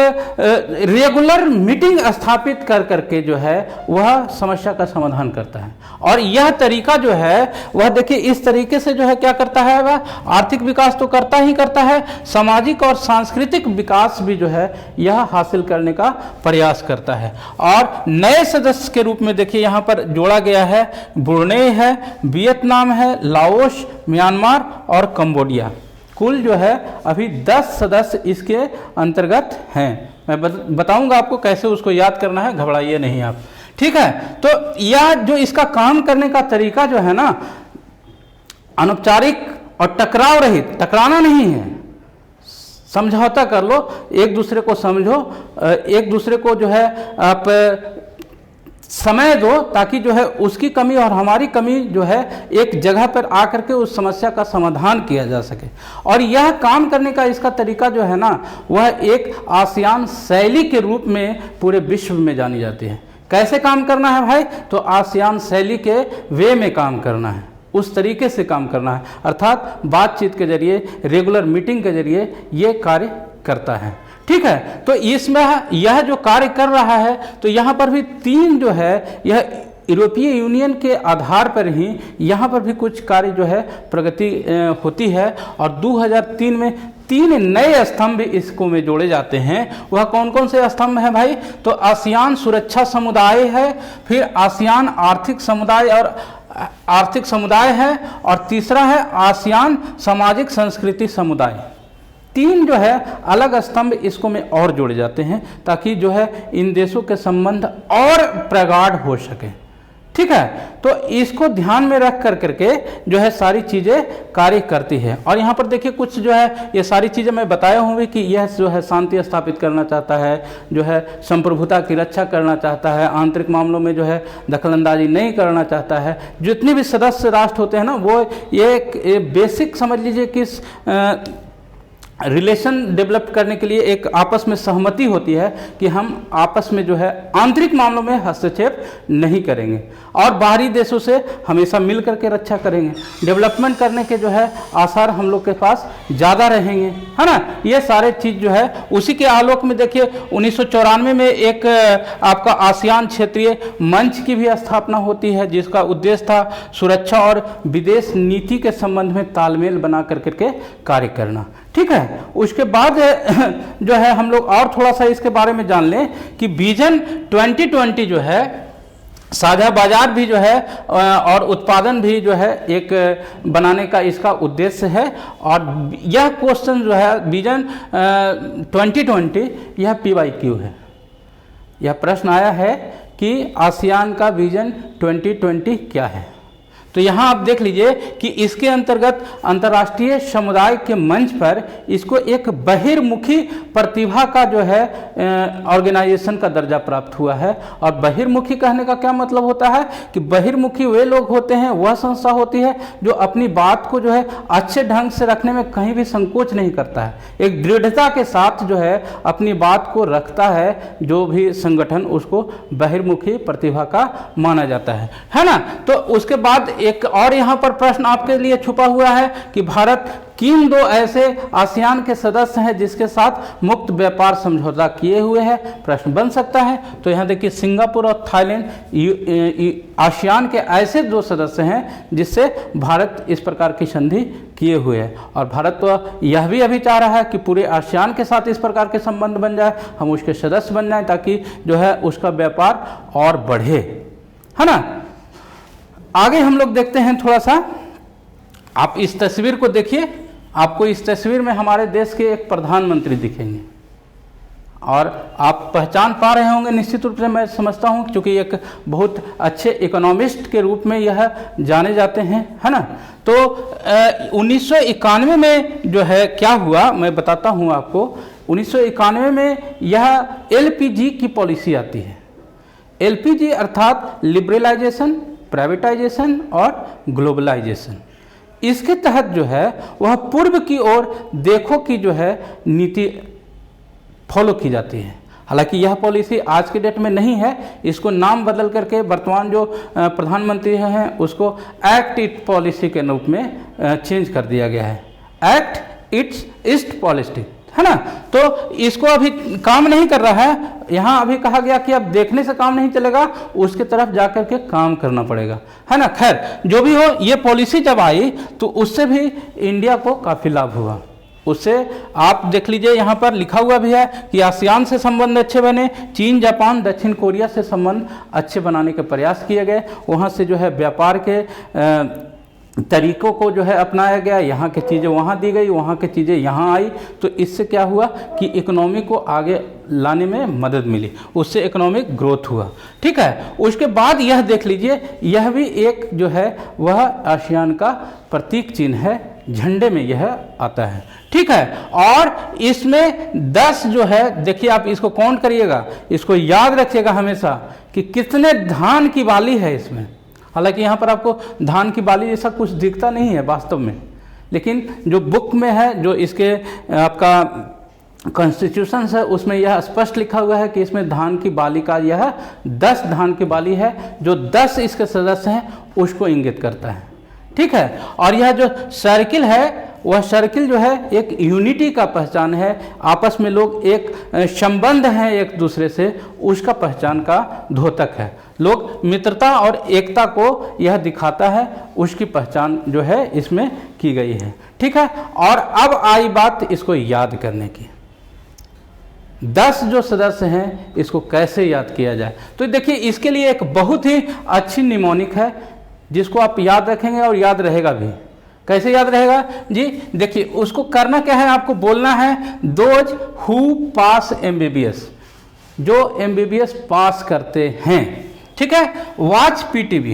रेगुलर मीटिंग स्थापित कर करके जो है वह समस्या का समाधान करता है। और यह तरीका जो है वह देखिए इस तरीके से जो है क्या करता है, वह आर्थिक विकास तो करता ही करता है, सामाजिक और सांस्कृतिक विकास भी जो है यह हासिल करने का प्रयास करता है। और नए सदस्य के रूप में देखिए यहाँ पर जोड़ा गया है ब्रुनेई है, वियतनाम है, लाओस, म्यांमार और कंबोडिया। कुल जो है अभी 10 सदस्य इसके अंतर्गत हैं। मैं बताऊंगा आपको कैसे उसको याद करना है, घबराइए नहीं आप, ठीक है। तो यह जो इसका काम करने का तरीका जो है ना, अनौपचारिक और टकराव रहित, टकराना नहीं है, समझौता कर लो, एक दूसरे को समझो, एक दूसरे को जो है आप समय दो, ताकि जो है उसकी कमी और हमारी कमी जो है एक जगह पर आकर के उस समस्या का समाधान किया जा सके। और यह काम करने का इसका तरीका जो है ना, वह एक आसियान शैली के रूप में पूरे विश्व में जानी जाती है। कैसे काम करना है भाई, तो आसियान शैली के वे में काम करना है, उस तरीके से काम करना है, अर्थात बातचीत के जरिए, रेगुलर मीटिंग के जरिए ये कार्य करता है, ठीक है। तो इसमें यह जो कार्य कर रहा है, तो यहाँ पर भी 3 जो है यह यूरोपीय यूनियन के आधार पर ही यहाँ पर भी कुछ कार्य जो है प्रगति होती है। और 2003 में 3 नए स्तंभ इसको में जोड़े जाते हैं। वह कौन कौन से स्तंभ हैं भाई, तो आसियान सुरक्षा समुदाय है, फिर आसियान आर्थिक समुदाय है, और तीसरा है आसियान सामाजिक संस्कृति समुदाय। 3 जो है अलग स्तंभ इसको में और जोड़े जाते हैं, ताकि जो है इन देशों के संबंध और प्रगाढ़ हो सके, ठीक है। तो इसको ध्यान में रख कर करके जो है सारी चीज़ें कार्य करती है। और यहाँ पर देखिए कुछ जो है ये सारी चीज़ें मैं बताया हूँ भी कि यह जो है शांति स्थापित करना चाहता है, जो है संप्रभुता की रक्षा करना चाहता है, आंतरिक मामलों में जो है दखलंदाजी नहीं करना चाहता है। जितने भी सदस्य राष्ट्र होते हैं ना, वो ये बेसिक समझ लीजिए कि रिलेशन डेवलप करने के लिए एक आपस में सहमति होती है कि हम आपस में जो है आंतरिक मामलों में हस्तक्षेप नहीं करेंगे और बाहरी देशों से हमेशा मिल करके रक्षा करेंगे। डेवलपमेंट करने के जो है आसार हम लोग के पास ज़्यादा रहेंगे, है ना। ये सारे चीज़ जो है उसी के आलोक में देखिए 1994 में एक आपका आसियान क्षेत्रीय मंच की भी स्थापना होती है, जिसका उद्देश्य था सुरक्षा और विदेश नीति के संबंध में तालमेल बना करके कार्य करना, ठीक है। उसके बाद जो है हम लोग और थोड़ा सा इसके बारे में जान लें कि विजन 2020 जो है साझा बाजार भी जो है और उत्पादन भी जो है एक बनाने का इसका उद्देश्य है। और यह क्वेश्चन जो है विजन 2020 यह PYQ है। यह प्रश्न आया है कि आसियान का विजन 2020 क्या है। तो यहाँ आप देख लीजिए कि इसके अंतर्गत अंतर्राष्ट्रीय समुदाय के मंच पर इसको एक बहिर्मुखी प्रतिभा का जो है ऑर्गेनाइजेशन का दर्जा प्राप्त हुआ है। और बहिर्मुखी कहने का क्या मतलब होता है कि बहिर्मुखी वे लोग होते हैं, वह संस्था होती है जो अपनी बात को जो है अच्छे ढंग से रखने में कहीं भी संकोच नहीं करता है, एक दृढ़ता के साथ जो है अपनी बात को रखता है। जो भी संगठन उसको बहिर्मुखी प्रतिभा का माना जाता है ना। तो उसके बाद एक और यहाँ पर प्रश्न आपके लिए छुपा हुआ है कि भारत किन 2 ऐसे आसियान के सदस्य हैं जिसके साथ मुक्त व्यापार समझौता किए हुए हैं, प्रश्न बन सकता है। तो यहाँ देखिए सिंगापुर और थाईलैंड आसियान के ऐसे 2 सदस्य हैं जिससे भारत इस प्रकार की संधि किए हुए है। और भारत तो यह भी अभी चाह रहा है कि पूरे आसियान के साथ इस प्रकार के संबंध बन जाए, हम उसके सदस्य बन जाए, ताकि जो है उसका व्यापार और बढ़े, है ना। आगे हम लोग देखते हैं थोड़ा सा, आप इस तस्वीर को देखिए, आपको इस तस्वीर में हमारे देश के एक प्रधानमंत्री दिखेंगे और आप पहचान पा रहे होंगे निश्चित रूप से, मैं समझता हूं, क्योंकि एक बहुत अच्छे इकोनॉमिस्ट के रूप में यह जाने जाते हैं, है ना। तो 1991 में जो है क्या हुआ मैं बताता हूं आपको। 1991 में यह एलपीजी की पॉलिसी आती है। एलपीजी अर्थात लिबरलाइजेशन, प्राइवेटाइजेशन और ग्लोबलाइजेशन। इसके तहत जो है वह पूर्व की ओर देखो की जो है नीति फॉलो की जाती है। हालांकि यह पॉलिसी आज के डेट में नहीं है, इसको नाम बदल करके वर्तमान जो प्रधानमंत्री हैं उसको एक्ट ईस्ट पॉलिसी के रूप में चेंज कर दिया गया है। एक्ट ईस्ट पॉलिसी, है ना। तो इसको अभी काम नहीं कर रहा है, यहाँ अभी कहा गया कि अब देखने से काम नहीं चलेगा, उसके तरफ जाकर के काम करना पड़ेगा, है ना। खैर जो भी हो, ये पॉलिसी जब आई तो उससे भी इंडिया को काफ़ी लाभ हुआ। उससे आप देख लीजिए, यहाँ पर लिखा हुआ भी है कि आसियान से संबंध अच्छे बने, चीन, जापान, दक्षिण कोरिया से संबंध अच्छे बनाने के प्रयास किए गए, वहाँ से जो है व्यापार के तरीकों को जो है अपनाया गया, यहाँ की चीज़ें वहाँ दी गई, वहाँ की चीज़ें यहाँ आई। तो इससे क्या हुआ कि इकोनॉमी को आगे लाने में मदद मिली, उससे इकोनॉमिक ग्रोथ हुआ, ठीक है। उसके बाद यह देख लीजिए, यह भी एक जो है वह आसियान का प्रतीक चिन्ह है, झंडे में यह आता है, ठीक है। और इसमें 10 जो है, देखिए आप इसको काउंट करिएगा, इसको याद रखिएगा हमेशा कि कितने धान की बाली है इसमें। हालांकि यहाँ पर आपको धान की बाली जैसा कुछ दिखता नहीं है वास्तव में, लेकिन जो बुक में है, जो इसके आपका कॉन्स्टिट्यूशन है, उसमें यह स्पष्ट लिखा हुआ है कि इसमें धान की बाली का यह 10 धान की बाली है, जो 10 इसके सदस्य हैं उसको इंगित करता है, ठीक है। और यह जो सर्किल है, वह सर्किल जो है एक यूनिटी का पहचान है, आपस में लोग एक संबंध हैं एक दूसरे से, उसका पहचान का द्योतक है। लोग मित्रता और एकता को यह दिखाता है, उसकी पहचान जो है इसमें की गई है, ठीक है। और अब आई बात इसको याद करने की। 10 जो सदस्य हैं इसको कैसे याद किया जाए, तो देखिए इसके लिए एक बहुत ही अच्छी निमोनिक है जिसको आप याद रखेंगे और याद रहेगा भी। कैसे याद रहेगा जी, देखिए उसको करना क्या है, आपको बोलना है दोज हु पास एमबीबीएस, जो एमबीबीएस पास करते हैं, ठीक है। वॉच पीटीवी,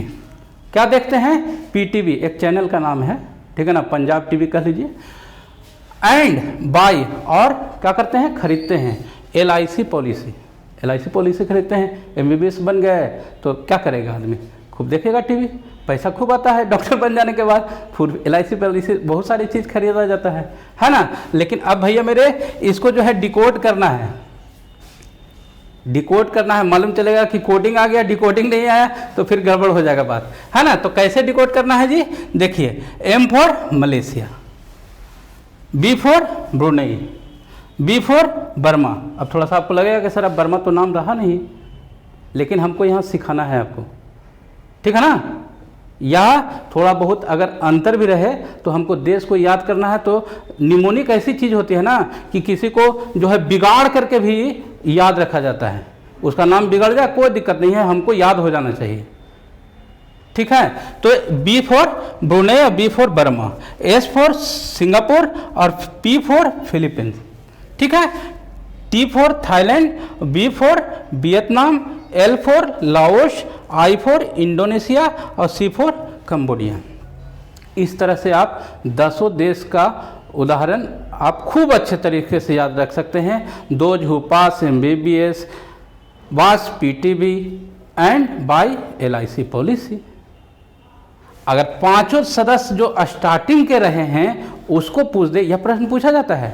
क्या देखते हैं, पीटीवी एक चैनल का नाम है, ठीक है ना, पंजाब टीवी कह लीजिए। एंड बाय, और क्या करते हैं, खरीदते हैं एलआईसी पॉलिसी, एलआईसी पॉलिसी खरीदते हैं। एमबीबीएस बन गए तो क्या करेगा आदमी, खूब देखेगा टीवी, पैसा खूब आता है डॉक्टर बन जाने के बाद, फिर एलआईसी पॉलिसी बहुत सारी चीज़ खरीदा जाता है ना। लेकिन अब भैया मेरे इसको जो है डिकोड करना है, डिकोड करना है। मालूम चलेगा कि कोडिंग आ गया, डिकोडिंग नहीं आया तो फिर गड़बड़ हो जाएगा बात, है ना। तो कैसे डिकोड करना है जी, देखिए M for Malaysia, B for Brunei, B for Burma. अब थोड़ा सा आपको लगेगा कि सर अब बर्मा तो नाम रहा नहीं, लेकिन हमको यहाँ सिखाना है आपको, ठीक है ना। या थोड़ा बहुत अगर अंतर भी रहे तो हमको देश को याद करना है। तो निमोनिक ऐसी चीज़ होती है ना कि किसी को जो है बिगाड़ करके भी याद रखा जाता है, उसका नाम बिगड़ जाए कोई दिक्कत नहीं है, हमको याद हो जाना चाहिए, ठीक है। तो B for Brunei, B for Burma, S for Singapore और पी फॉर फिलीपींस, ठीक है। T for Thailand, V for Vietnam, L for Laos, I for Indonesia और सी फॉर कंबोडिया। इस तरह से आप 10 देश का उदाहरण आप खूब अच्छे तरीके से याद रख सकते हैं। Those who pass MBBS, was PTB and buy LIC policy. अगर 5 सदस्य जो स्टार्टिंग के रहे हैं उसको पूछ दे, यह प्रश्न पूछा जाता है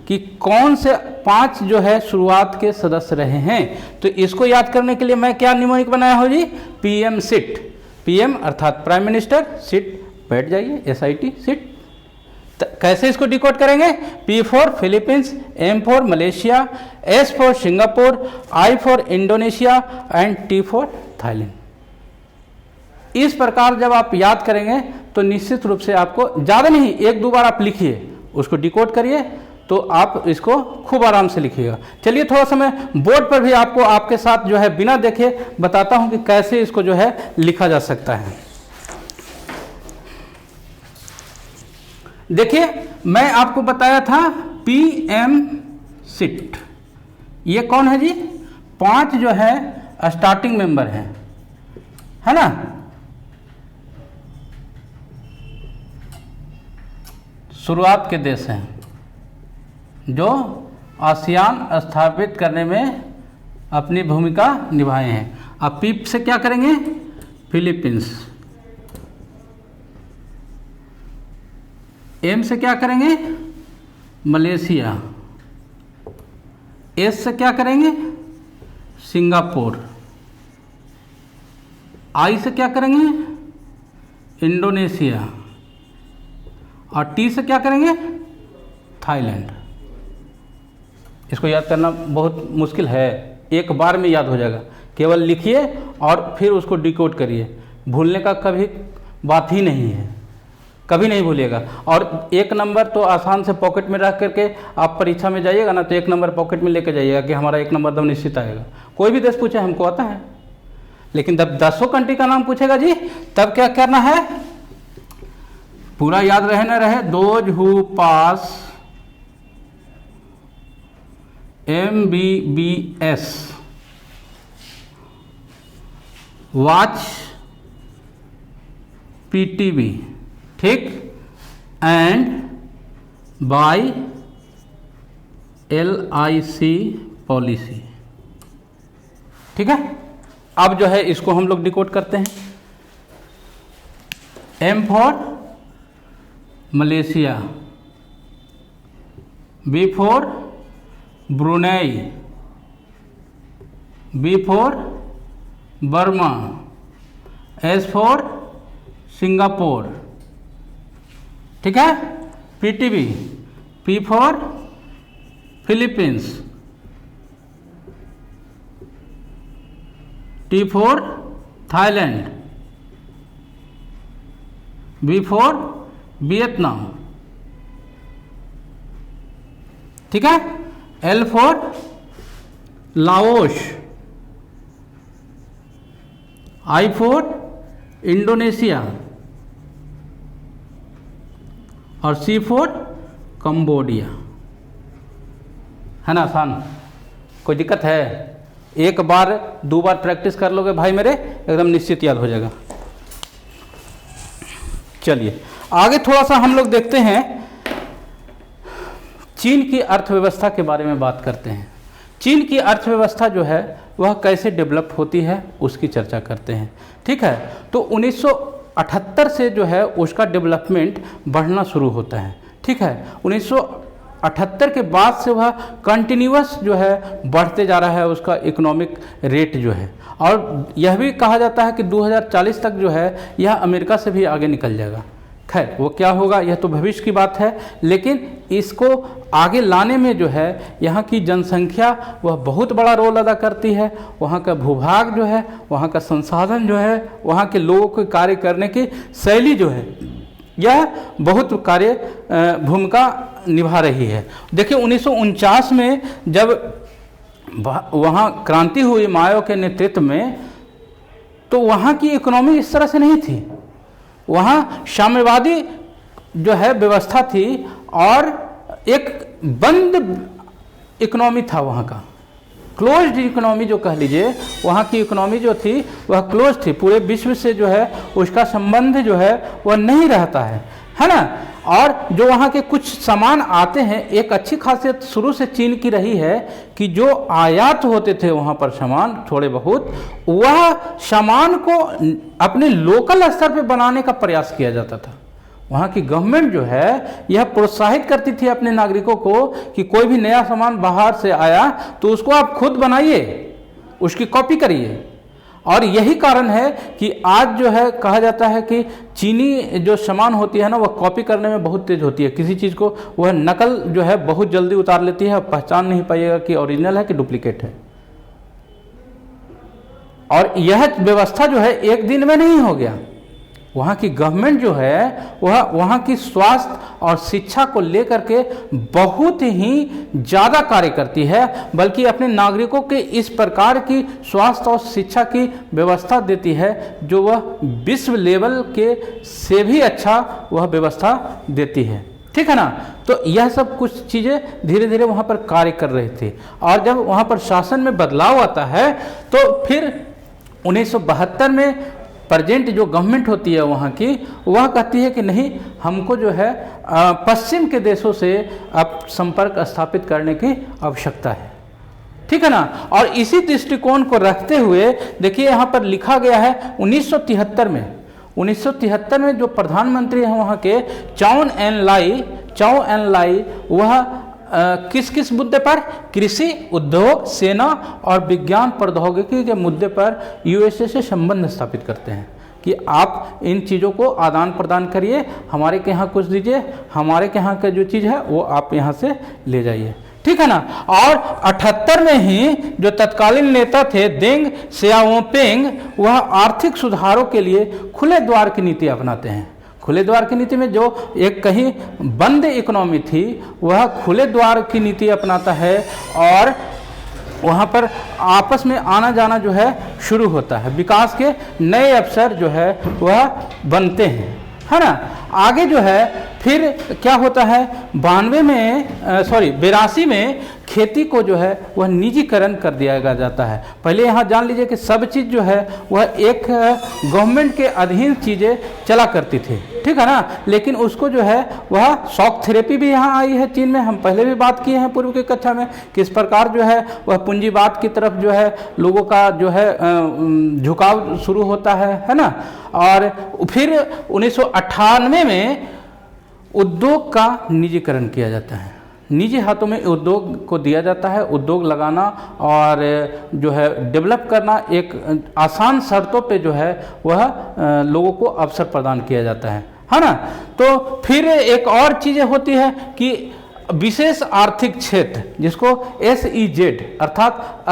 कि कौन से 5 जो है शुरुआत के सदस्य रहे हैं, तो इसको याद करने के लिए मैं क्या निमोनिक बनाया हूँ जी, पीएम सिट। पीएम अर्थात प्राइम मिनिस्टर, सिट बैठ जाइए, एसआईटी सिट। कैसे इसको डिकोड करेंगे, P for Philippines, M for Malaysia, S for Singapore, I for Indonesia and T for Thailand. इस प्रकार जब आप याद करेंगे तो निश्चित रूप से आपको ज़्यादा नहीं, 1-2 बार आप लिखिए, उसको डिकोड करिए तो आप इसको खूब आराम से लिखिएगा। चलिए थोड़ा सा मैं बोर्ड पर भी आपको आपके साथ जो है बिना देखे बताता हूं कि कैसे इसको जो है लिखा जा सकता है। देखिए मैं आपको बताया था PM सिट, ये कौन है जी? 5 जो है स्टार्टिंग मेंबर हैं, है ना। शुरुआत के देश हैं जो आसियान स्थापित करने में अपनी भूमिका निभाए हैं। अब पी से क्या करेंगे? फिलीपींस। एम से क्या करेंगे? मलेशिया। एस से क्या करेंगे? सिंगापुर। आई से क्या करेंगे? इंडोनेशिया। और टी से क्या करेंगे? थाईलैंड। इसको याद करना बहुत मुश्किल है, एक बार में याद हो जाएगा। केवल लिखिए और फिर उसको डिकोड करिए, भूलने का कभी बात ही नहीं है, कभी नहीं भूलिएगा। और 1 नंबर तो आसान से पॉकेट में रख करके आप परीक्षा में जाइएगा ना, तो 1 नंबर पॉकेट में लेके जाइएगा कि हमारा 1 नंबर दम निश्चित आएगा। कोई भी देश पूछे हमको आता है, लेकिन जब 10 कंट्री का नाम पूछेगा जी, तब क्या करना है? पूरा याद रहे ना रहे। Those who pass MBBS watch PTB, ठीक, एंड बाय LIC पॉलिसी, ठीक है। अब जो है इसको हम लोग डिकोड करते हैं। M for Malaysia, B for Brunei, B for Burma, S for Singapore, ठीक है। PTB, P for Philippines, T for Thailand, B for Vietnam, ठीक है। L for Laos, I for Indonesia और C फॉर कंबोडिया। है ना आसान? कोई दिक्कत है? एक बार 2 बार प्रैक्टिस कर लोगे भाई मेरे, एकदम निश्चित याद हो जाएगा। चलिए आगे थोड़ा सा हम लोग देखते हैं, चीन की अर्थव्यवस्था के बारे में बात करते हैं। चीन की अर्थव्यवस्था जो है वह कैसे डेवलप होती है उसकी चर्चा करते हैं, ठीक है। तो 1978 से जो है उसका डेवलपमेंट बढ़ना शुरू होता है, ठीक है। 1978 के बाद से वह कंटिन्यूअस जो है बढ़ते जा रहा है उसका इकोनॉमिक रेट जो है, और यह भी कहा जाता है कि 2040 तक जो है यह अमेरिका से भी आगे निकल जाएगा। खैर वो क्या होगा यह तो भविष्य की बात है, लेकिन इसको आगे लाने में जो है यहाँ की जनसंख्या वह बहुत बड़ा रोल अदा करती है। वहाँ का भूभाग जो है, वहाँ का संसाधन जो है, वहाँ के लोगों को कार्य करने की शैली जो है, यह बहुत भूमिका निभा रही है। देखिए 1949 में जब वहाँ क्रांति हुई माओ के नेतृत्व में, तो वहाँ की इकोनॉमी इस तरह से नहीं थी। वहाँ साम्यवादी जो है व्यवस्था थी और एक बंद इकोनॉमी था वहाँ का, क्लोज्ड इकोनॉमी जो कह लीजिए। वहाँ की इकोनॉमी जो थी वह क्लोज थी, पूरे विश्व से जो है उसका संबंध जो है वह नहीं रहता है ना। और जो वहाँ के कुछ सामान आते हैं, एक अच्छी खासियत शुरू से चीन की रही है कि जो आयात होते थे वहाँ पर सामान थोड़े बहुत, वह सामान को अपने लोकल स्तर पे बनाने का प्रयास किया जाता था। वहाँ की गवर्नमेंट जो है यह प्रोत्साहित करती थी अपने नागरिकों को कि कोई भी नया सामान बाहर से आया तो उसको आप खुद बनाइए, उसकी कॉपी करिए। और यही कारण है कि आज जो है कहा जाता है कि चीनी जो सामान होती है ना, वह कॉपी करने में बहुत तेज होती है। किसी चीज़ को वह नकल जो है बहुत जल्दी उतार लेती है, पहचान नहीं पाइएगा कि ओरिजिनल है कि डुप्लीकेट है। और यह व्यवस्था जो है एक दिन में नहीं हो गया। वहाँ की गवर्नमेंट जो है वह वहाँ की स्वास्थ्य और शिक्षा को लेकर के बहुत ही ज़्यादा कार्य करती है, बल्कि अपने नागरिकों के इस प्रकार की स्वास्थ्य और शिक्षा की व्यवस्था देती है जो वह विश्व लेवल के से भी अच्छा वह व्यवस्था देती है। ठीक है ना। तो यह सब कुछ चीज़ें धीरे धीरे वहाँ पर कार्य कर रहे थे। और जब वहाँ पर शासन में बदलाव आता है तो फिर 1972 में प्रेजेंट जो गवर्नमेंट होती है वहाँ की, वह कहती है कि नहीं, हमको जो है पश्चिम के देशों से अब संपर्क स्थापित करने की आवश्यकता है, ठीक है ना। और इसी दृष्टिकोण को रखते हुए देखिए यहाँ पर लिखा गया है 1973 में जो प्रधानमंत्री हैं वहाँ के चाउ एन लाई वह किस किस मुद्दे पर, कृषि, उद्योग, सेना और विज्ञान प्रौद्योगिकी के मुद्दे पर यूएसए से संबंध स्थापित करते हैं कि आप इन चीज़ों को आदान प्रदान करिए, हमारे के यहाँ कुछ दीजिए, हमारे के यहाँ का जो चीज़ है वो आप यहाँ से ले जाइए, ठीक है ना। और 78 में ही जो तत्कालीन नेता थे देंग सियाओपिंग, वह आर्थिक सुधारों के लिए खुले द्वार की नीति अपनाते हैं। खुले द्वार की नीति में जो एक कहीं बंद इकोनॉमी थी वह खुले द्वार की नीति अपनाता है और वहाँ पर आपस में आना जाना जो है शुरू होता है, विकास के नए अवसर जो है वह बनते हैं, है ना। आगे जो है फिर क्या होता है, 82 में खेती को जो है वह निजीकरण कर दिया जाता है। पहले यहाँ जान लीजिए कि सब चीज़ जो है वह एक गवर्नमेंट के अधीन चीज़ें चला करती थी, ठीक है ना। लेकिन उसको जो है वह शॉक थेरेपी भी यहाँ आई है चीन में, हम पहले भी बात किए हैं पूर्व की कक्षा में, किस प्रकार जो है वह पूंजीवाद की तरफ जो है लोगों का जो है झुकाव शुरू होता है ना। और फिर 1998 में उद्योग का निजीकरण किया जाता है, निजी हाथों में उद्योग को दिया जाता है। उद्योग लगाना और जो है डेवलप करना एक आसान शर्तों पे जो है वह लोगों को अवसर प्रदान किया जाता है ना। तो फिर एक और चीज़ें होती है कि विशेष आर्थिक क्षेत्र, जिसको SEZ अर्थात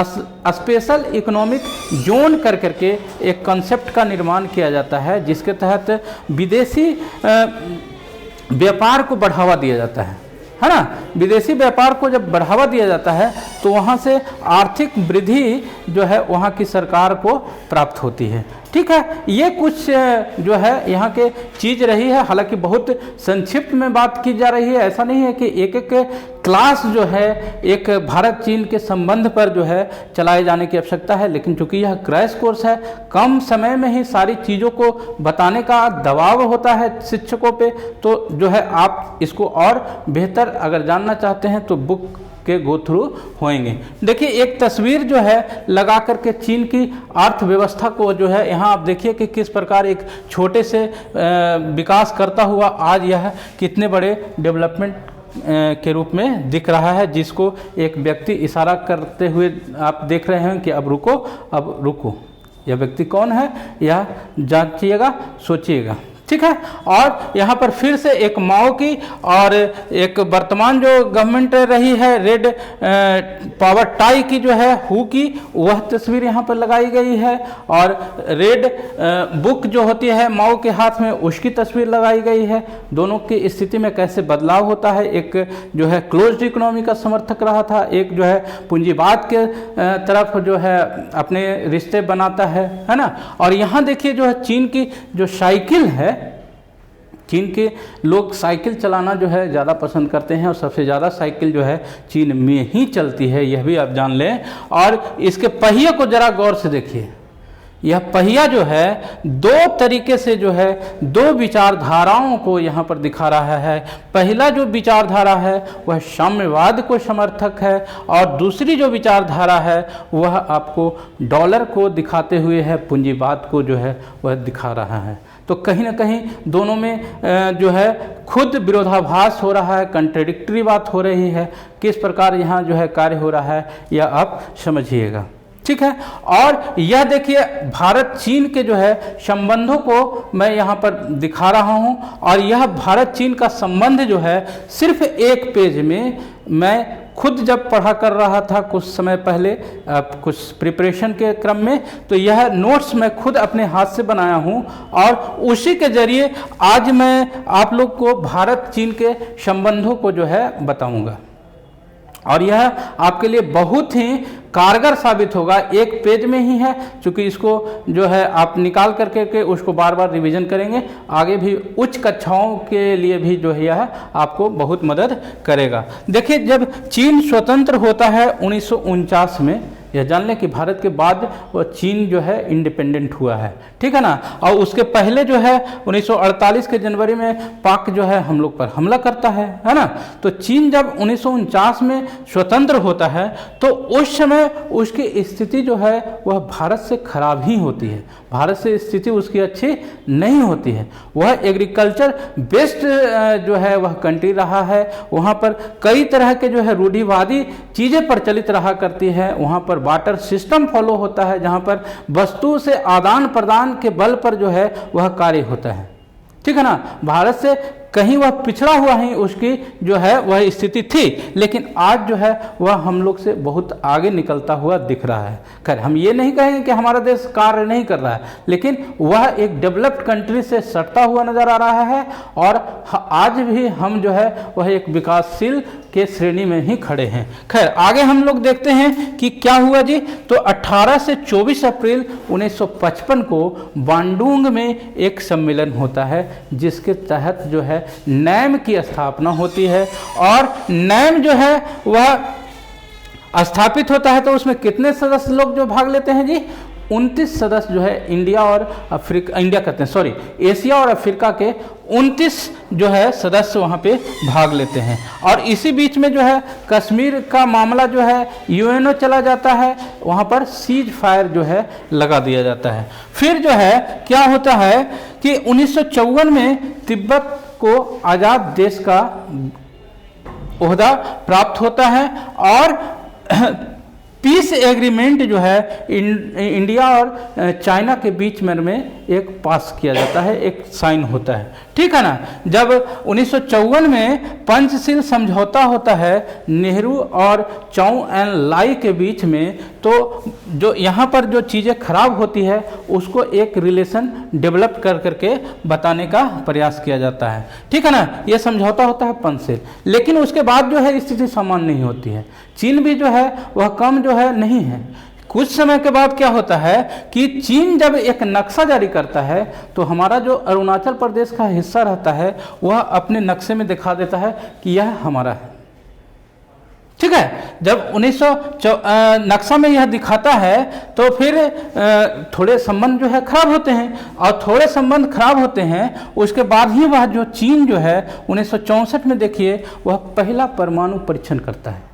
स्पेशल इकोनॉमिक जोन कर करके एक कंसेप्ट का निर्माण किया जाता है, जिसके तहत विदेशी व्यापार को बढ़ावा दिया जाता है ना। विदेशी व्यापार को जब बढ़ावा दिया जाता है तो वहाँ से आर्थिक वृद्धि जो है वहाँ की सरकार को प्राप्त होती है, ठीक है। ये कुछ जो है यहाँ के चीज़ रही है, हालांकि बहुत संक्षिप्त में बात की जा रही है। ऐसा नहीं है कि एक एक क्लास जो है एक भारत चीन के संबंध पर जो है चलाए जाने की आवश्यकता है, लेकिन चूंकि यह क्रैश कोर्स है, कम समय में ही सारी चीज़ों को बताने का दबाव होता है शिक्षकों पे, तो जो है आप इसको और बेहतर अगर जानना चाहते हैं तो बुक के गो थ्रू होएंगे। देखिए एक तस्वीर जो है लगा करके चीन की अर्थव्यवस्था को जो है यहाँ आप देखिए कि किस प्रकार एक छोटे से विकास करता हुआ आज यह कितने बड़े डेवलपमेंट के रूप में दिख रहा है, जिसको एक व्यक्ति इशारा करते हुए आप देख रहे हैं कि अब रुको, अब रुको। यह व्यक्ति कौन है यह जांचिएगा, सोचिएगा, ठीक है। और यहाँ पर फिर से एक माओ की और एक वर्तमान जो गवर्नमेंट रही है रेड पावर टाई की जो है हु की, वह तस्वीर यहाँ पर लगाई गई है। और रेड बुक जो होती है माओ के हाथ में, उसकी तस्वीर लगाई गई है। दोनों की स्थिति में कैसे बदलाव होता है, एक जो है क्लोज्ड इकोनॉमी का समर्थक रहा था, एक जो है पूंजीवाद के तरफ जो है अपने रिश्ते बनाता है ना। और यहाँ देखिए जो है चीन की जो साइकिल है, चीन के लोग साइकिल चलाना जो है ज़्यादा पसंद करते हैं और सबसे ज़्यादा साइकिल जो है चीन में ही चलती है, यह भी आप जान लें। और इसके पहिए को ज़रा गौर से देखिए, यह पहिया जो है दो तरीके से जो है दो विचारधाराओं को यहाँ पर दिखा रहा है। पहला जो विचारधारा है वह साम्यवाद को समर्थक है और दूसरी जो विचारधारा है वह आपको डॉलर को दिखाते हुए है, पूंजीवाद को जो है वह दिखा रहा है। तो कहीं ना कहीं दोनों में जो है खुद विरोधाभास हो रहा है, कंट्राडिक्टरी बात हो रही है। किस प्रकार यहाँ जो है कार्य हो रहा है यह आप समझिएगा, ठीक है। और यह देखिए भारत चीन के जो है संबंधों को मैं यहाँ पर दिखा रहा हूँ। और यह भारत चीन का संबंध जो है सिर्फ एक पेज में, मैं खुद जब पढ़ा कर रहा था कुछ समय पहले कुछ प्रिपरेशन के क्रम में, तो यह नोट्स मैं खुद अपने हाथ से बनाया हूँ और उसी के जरिए आज मैं आप लोग को भारत चीन के संबंधों को जो है बताऊँगा। और यह आपके लिए बहुत ही कारगर साबित होगा। एक पेज में ही है, चूंकि इसको जो है आप निकाल करके के उसको बार बार रिवीजन करेंगे, आगे भी उच्च कक्षाओं के लिए भी जो है यह आपको बहुत मदद करेगा। देखिए, जब चीन स्वतंत्र होता है 1949 में, यह जान लें कि भारत के बाद वो चीन जो है इंडिपेंडेंट हुआ है, ठीक है ना। और उसके पहले जो है 1948 के जनवरी में पाक जो है हम लोग पर हमला करता है ना। तो चीन जब 1949 में स्वतंत्र होता है तो उस समय उसकी स्थिति जो है वह भारत से खराब ही होती है, भारत से स्थिति उसकी अच्छी नहीं होती है। वह एग्रीकल्चर बेस्ड जो है वह कंट्री रहा है, वहाँ पर कई तरह के जो है रूढ़िवादी चीज़ें प्रचलित रहा करती है। वहाँ पर बार्टर सिस्टम फॉलो होता है, जहाँ पर वस्तु से आदान प्रदान के बल पर जो है वह कार्य होता है, ठीक है ना। भारत से कहीं वह पिछड़ा हुआ ही उसकी जो है वह स्थिति थी, लेकिन आज जो है वह हम लोग से बहुत आगे निकलता हुआ दिख रहा है। खैर, हम ये नहीं कहेंगे कि हमारा देश कार्य नहीं कर रहा है, लेकिन वह एक डेवलप्ड कंट्री से सटता हुआ नजर आ रहा है और आज भी हम जो है वह एक विकासशील के श्रेणी में ही खड़े हैं। खैर, आगे हम लोग देखते हैं कि क्या हुआ जी। तो 18 से 24 अप्रैल 1955 को बांडुंग में एक सम्मेलन होता है, जिसके तहत जो है नैम की स्थापना होती है। और नैम जो है वह स्थापित होता है तो उसमें कितने सदस्य लोग जो भाग लेते हैं जी? 29 सदस्य जो है इंडिया और अफ्रीका, इंडिया कहते हैं सॉरी, एशिया और अफ्रीका के 29 जो है सदस्य वहाँ पे भाग लेते हैं। और इसी बीच में जो है कश्मीर का मामला जो है यूएनओ चला जाता है, वहाँ पर सीज फायर जो है लगा दिया जाता है। फिर जो है क्या होता है कि 1954 में तिब्बत को आज़ाद देश का ओहदा प्राप्त होता है और पीस एग्रीमेंट जो है इंडिया और चाइना के बीच में एक पास किया जाता है, एक साइन होता है, ठीक है ना। जब 1954 में पंचशील समझौता होता है नेहरू और चाउ एन लाई के बीच में, तो जो यहाँ पर जो चीज़ें खराब होती है उसको एक रिलेशन डेवलप कर करके बताने का प्रयास किया जाता है, ठीक है ना। ये समझौता होता है पंचशील, लेकिन उसके बाद जो है स्थिति समान नहीं होती है। चीन भी जो है वह कम जो है नहीं है। कुछ समय के बाद क्या होता है कि चीन जब एक नक्शा जारी करता है तो हमारा जो अरुणाचल प्रदेश का हिस्सा रहता है वह अपने नक्शे में दिखा देता है कि यह हमारा है, ठीक है। जब 1900 नक्शा में यह दिखाता है तो फिर थोड़े संबंध जो है खराब होते हैं, और थोड़े संबंध खराब होते हैं उसके बाद ही वह जो चीन जो है 1964 में देखिए वह पहला परमाणु परीक्षण करता है।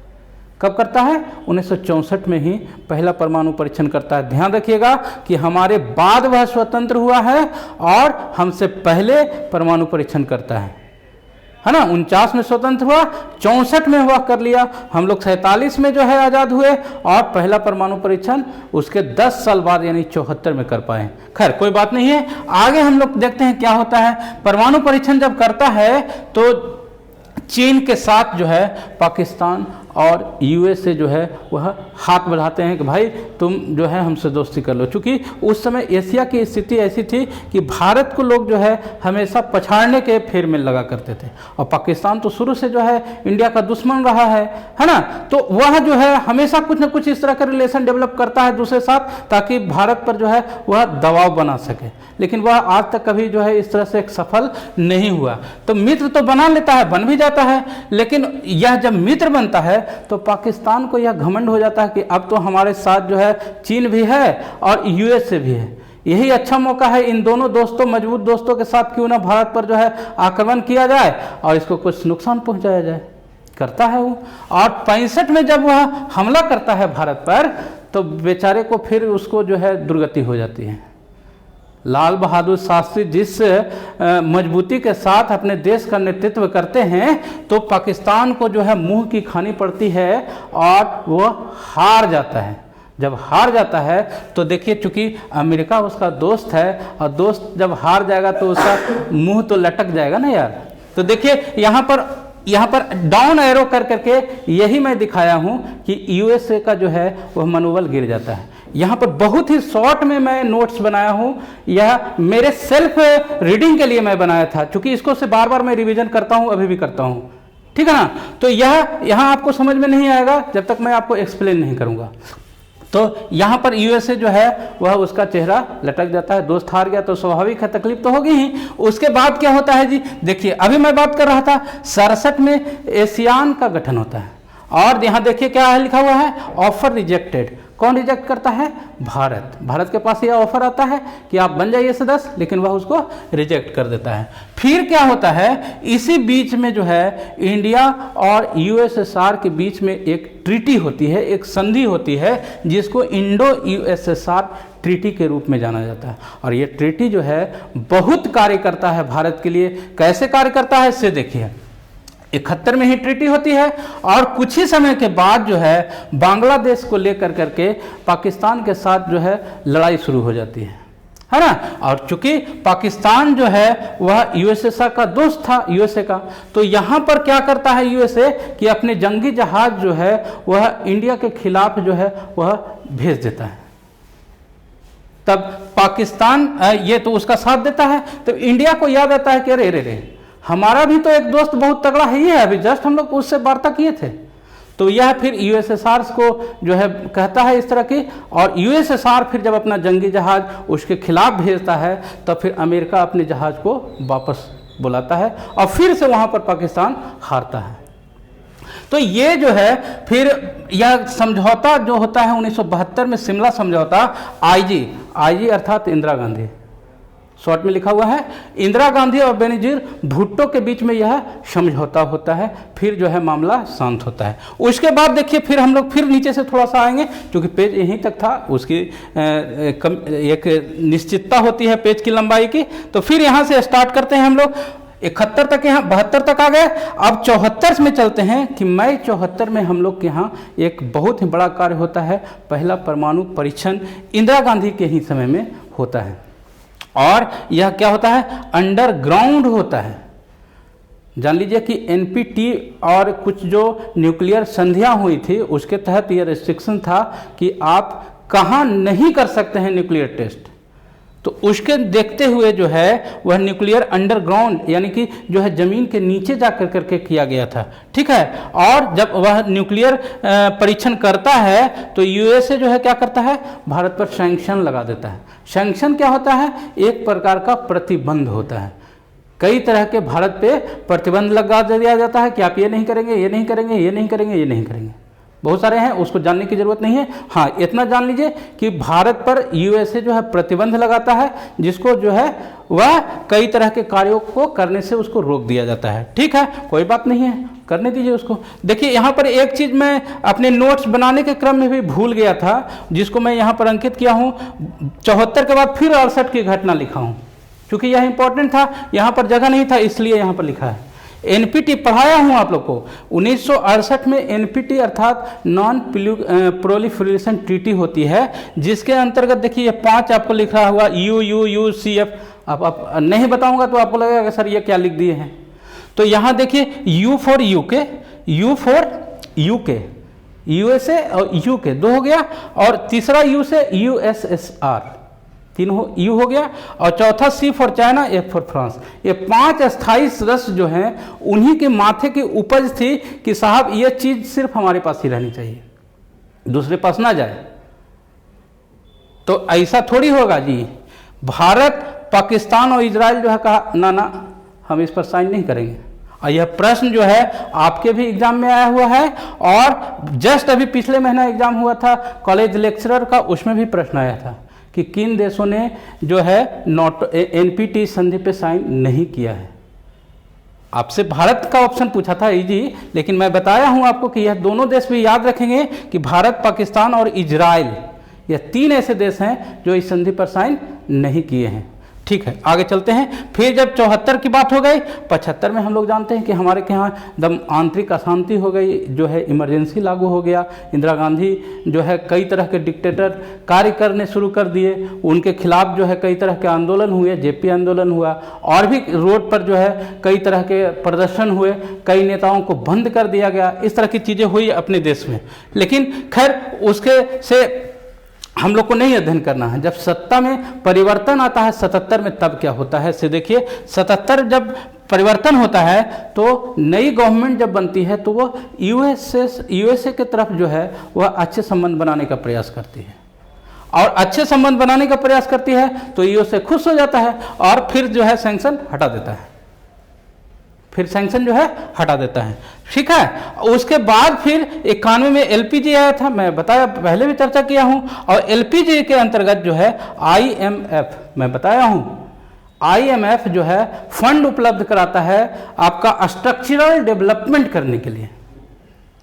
कब करता है? 1964 में ही पहला परमाणु परीक्षण करता है। ध्यान रखिएगा कि हमारे बाद वह स्वतंत्र हुआ है और हमसे पहले परमाणु परीक्षण करता है ना। 49 में स्वतंत्र हुआ, 64 में हुआ कर लिया, हम लोग 47 में जो है आज़ाद हुए और पहला परमाणु परीक्षण उसके 10 साल बाद यानी 74 में कर पाए। खैर कोई बात नहीं है, आगे हम लोग देखते हैं क्या होता है। परमाणु परीक्षण जब करता है तो चीन के साथ जो है पाकिस्तान और यूएसए जो है वह हाथ बढ़ाते हैं कि भाई तुम जो है हमसे दोस्ती कर लो। चूँकि उस समय एशिया की स्थिति ऐसी थी कि भारत को लोग जो है हमेशा पछाड़ने के फेर में लगा करते थे, और पाकिस्तान तो शुरू से जो है इंडिया का दुश्मन रहा है ना। तो वह जो है हमेशा कुछ ना कुछ इस तरह का रिलेशन डेवलप करता है दूसरे साथ, ताकि भारत पर जो है वह दबाव बना सके, लेकिन वह आज तक कभी जो है इस तरह से सफल नहीं हुआ। तो मित्र तो बना लेता है, बन भी जाता है, लेकिन यह जब मित्र बनता है तो पाकिस्तान को यह घमंड हो जाता है कि अब तो हमारे साथ जो है चीन भी है और यूएसए भी है, यही अच्छा मौका है इन दोनों दोस्तों, मजबूत दोस्तों के साथ क्यों ना भारत पर जो है आक्रमण किया जाए और इसको कुछ नुकसान पहुंचाया जाए। करता है वो, और 65 में जब वह हमला करता है भारत पर तो बेचारे को फिर उसको जो है दुर्गति हो जाती है। लाल बहादुर शास्त्री जिस मजबूती के साथ अपने देश का नेतृत्व करते हैं तो पाकिस्तान को जो है मुंह की खानी पड़ती है और वह हार जाता है। जब हार जाता है तो देखिए, चूंकि अमेरिका उसका दोस्त है और दोस्त जब हार जाएगा तो उसका मुंह तो लटक जाएगा ना यार। तो देखिए यहाँ पर डाउन एरो कर करके यही मैं दिखाया हूं कि यूएसए का जो है वह मनोबल गिर जाता है। यहाँ पर बहुत ही शॉर्ट में मैं नोट्स बनाया हूँ, यह मेरे सेल्फ रीडिंग के लिए मैं बनाया था, क्योंकि इसको से बार बार मैं रिवीजन करता हूँ, अभी भी करता हूँ, ठीक है ना। तो यह यहाँ आपको समझ में नहीं आएगा जब तक मैं आपको एक्सप्लेन नहीं करूँगा। तो यहाँ पर यूएसए जो है वह उसका चेहरा लटक जाता है, दोस्त हार गया तो स्वाभाविक है, तकलीफ तो होगी ही। उसके बाद क्या होता है जी, देखिए अभी मैं बात कर रहा था 67 में एशियान का गठन होता है, और यहाँ देखिए क्या है लिखा हुआ है, ऑफर रिजेक्टेड। कौन रिजेक्ट करता है? भारत। भारत के पास यह ऑफर आता है कि आप बन जाइए सदस्य, लेकिन वह उसको रिजेक्ट कर देता है। फिर क्या होता है, इसी बीच में जो है इंडिया और यूएसएसआर के बीच में एक ट्रीटी होती है, एक संधि होती है, जिसको इंडो यूएसएसआर ट्रीटी के रूप में जाना जाता है। और ये ट्रीटी जो है बहुत कार्य करता है भारत के लिए। कैसे कार्य करता है इससे देखिए, 71 में ही ट्रीटी होती है, और कुछ ही समय के बाद जो है बांग्लादेश को लेकर करके पाकिस्तान के साथ जो है लड़ाई शुरू हो जाती है ना। और चूंकि पाकिस्तान जो है वह यूएसएसआर का दोस्त था यूएसए का, तो यहाँ पर क्या करता है यूएसए कि अपने जंगी जहाज जो है वह इंडिया के खिलाफ जो है वह भेज देता है। तब पाकिस्तान ये तो उसका साथ देता है, तो इंडिया को याद आता है कि अरे रे रे, हमारा भी तो एक दोस्त बहुत तगड़ा है, ही है, अभी जस्ट हम लोग उससे वार्ता किए थे। तो यह फिर यूएसएसआर को जो है कहता है इस तरह की, और यूएसएसआर फिर जब अपना जंगी जहाज उसके खिलाफ भेजता है, तब फिर अमेरिका अपने जहाज को वापस बुलाता है, और फिर से वहाँ पर पाकिस्तान हारता है। तो ये जो है फिर यह समझौता जो होता है 1972 में, शिमला समझौता, आईजी अर्थात इंदिरा गांधी, शॉर्ट में लिखा हुआ है, इंदिरा गांधी और बेनजीर भुट्टो के बीच में यह समझौता होता है। फिर जो है मामला शांत होता है। उसके बाद देखिए फिर हम लोग फिर नीचे से थोड़ा सा आएंगे, क्योंकि पेज यहीं तक था, उसकी एक निश्चितता होती है पेज की लंबाई की। तो फिर यहाँ से स्टार्ट करते हैं हम लोग 71 तक, यहाँ 72 तक आ गए। अब 74 में चलते हैं कि मई 74 में हम लोग के यहाँ एक बहुत ही बड़ा कार्य होता है। पहला परमाणु परीक्षण इंदिरा गांधी के ही समय में होता है, और यह क्या होता है, अंडरग्राउंड होता है। जान लीजिए कि एनपीटी और कुछ जो न्यूक्लियर संधियां हुई थी उसके तहत यह रिस्ट्रिक्शन था कि आप कहाँ नहीं कर सकते हैं न्यूक्लियर टेस्ट। तो उसके देखते हुए जो है वह न्यूक्लियर अंडरग्राउंड, यानी कि जो है जमीन के नीचे जाकर करके किया गया था, ठीक है। और जब वह न्यूक्लियर परीक्षण करता है तो यूएसए जो है क्या करता है, भारत पर सैंक्शन लगा देता है। सैंक्शन क्या होता है, एक प्रकार का प्रतिबंध होता है। कई तरह के भारत पे प्रतिबंध लगा दिया जाता है कि आप ये नहीं करेंगे, ये नहीं करेंगे, ये नहीं करेंगे, ये नहीं करेंगे। बहुत सारे हैं, उसको जानने की जरूरत नहीं है। हाँ, इतना जान लीजिए कि भारत पर यूएसए जो है प्रतिबंध लगाता है, जिसको जो है वह कई तरह के कार्यों को करने से उसको रोक दिया जाता है। ठीक है, कोई बात नहीं है, करने दीजिए उसको। देखिए यहाँ पर एक चीज़ मैं अपने नोट्स बनाने के क्रम में भी भूल गया था, जिसको मैं यहाँ पर अंकित किया हूँ। 74 के बाद फिर 68 की घटना लिखा हूँ, क्योंकि यह इंपॉर्टेंट था, यहाँ पर जगह नहीं था इसलिए यहाँ पर लिखा है। एनपीटी पढ़ाया हूँ आप लोग को। 1968 में एनपीटी अर्थात नॉन प्रोलिफरेशन ट्रीटी होती है, जिसके अंतर्गत देखिए ये 5 आपको लिख रहा हुआ UUCF। आप नहीं बताऊंगा तो आपको लगेगा सर ये क्या लिख दिए हैं। तो यहाँ देखिए U for UK, U for UK, USA और यूके 2 हो गया, और तीसरा U से USSR 3 U हो गया, और चौथा C for China, F for France. ये 5 अस्थायी सदस्य जो हैं उन्हीं के माथे की उपज थी कि साहब ये चीज़ सिर्फ हमारे पास ही रहनी चाहिए, दूसरे पास ना जाए। तो ऐसा थोड़ी होगा जी, भारत, पाकिस्तान और इजराइल जो है कहा ना ना हम इस पर साइन नहीं करेंगे। और यह प्रश्न जो है आपके भी एग्जाम में आया हुआ है, और जस्ट अभी पिछले महीना एग्जाम हुआ था कॉलेज लेक्चरर का, उसमें भी प्रश्न आया था कि किन देशों ने जो है एनपीटी संधि पे साइन नहीं किया है। आपसे भारत का ऑप्शन पूछा था इजी, लेकिन मैं बताया हूं आपको कि यह दोनों देश भी याद रखेंगे कि भारत, पाकिस्तान और इजराइल, यह 3 ऐसे देश हैं जो इस संधि पर साइन नहीं किए हैं। ठीक है, आगे चलते हैं। फिर जब 74 की बात हो गई, 75 में हम लोग जानते हैं कि हमारे के यहाँ एकदम आंतरिक अशांति हो गई, जो है इमरजेंसी लागू हो गया। इंदिरा गांधी जो है कई तरह के डिक्टेटर कार्य करने शुरू कर दिए, उनके खिलाफ जो है कई तरह के आंदोलन हुए, जेपी आंदोलन हुआ, और भी रोड पर जो है कई तरह के प्रदर्शन हुए, कई नेताओं को बंद कर दिया गया, इस तरह की चीज़ें हुई अपने देश में। लेकिन खैर उसके से हम लोग को नहीं अध्ययन करना है। जब सत्ता में परिवर्तन आता है 77 में, तब क्या होता है से देखिए। 77 जब परिवर्तन होता है तो नई गवर्नमेंट जब बनती है तो वो यूएसए के तरफ जो है वह अच्छे संबंध बनाने का प्रयास करती है, और अच्छे संबंध बनाने का प्रयास करती है तो यूएसए खुश हो जाता है और फिर जो है सैंक्शन हटा देता है, फिर सैंक्शन जो है हटा देता है। ठीक है, उसके बाद फिर 91 में एलपीजी आया था, मैं बताया पहले भी चर्चा किया हूं, और एलपीजी के अंतर्गत जो है आईएमएफ, मैं बताया हूं आईएमएफ जो है फंड उपलब्ध कराता है आपका स्ट्रक्चरल डेवलपमेंट करने के लिए,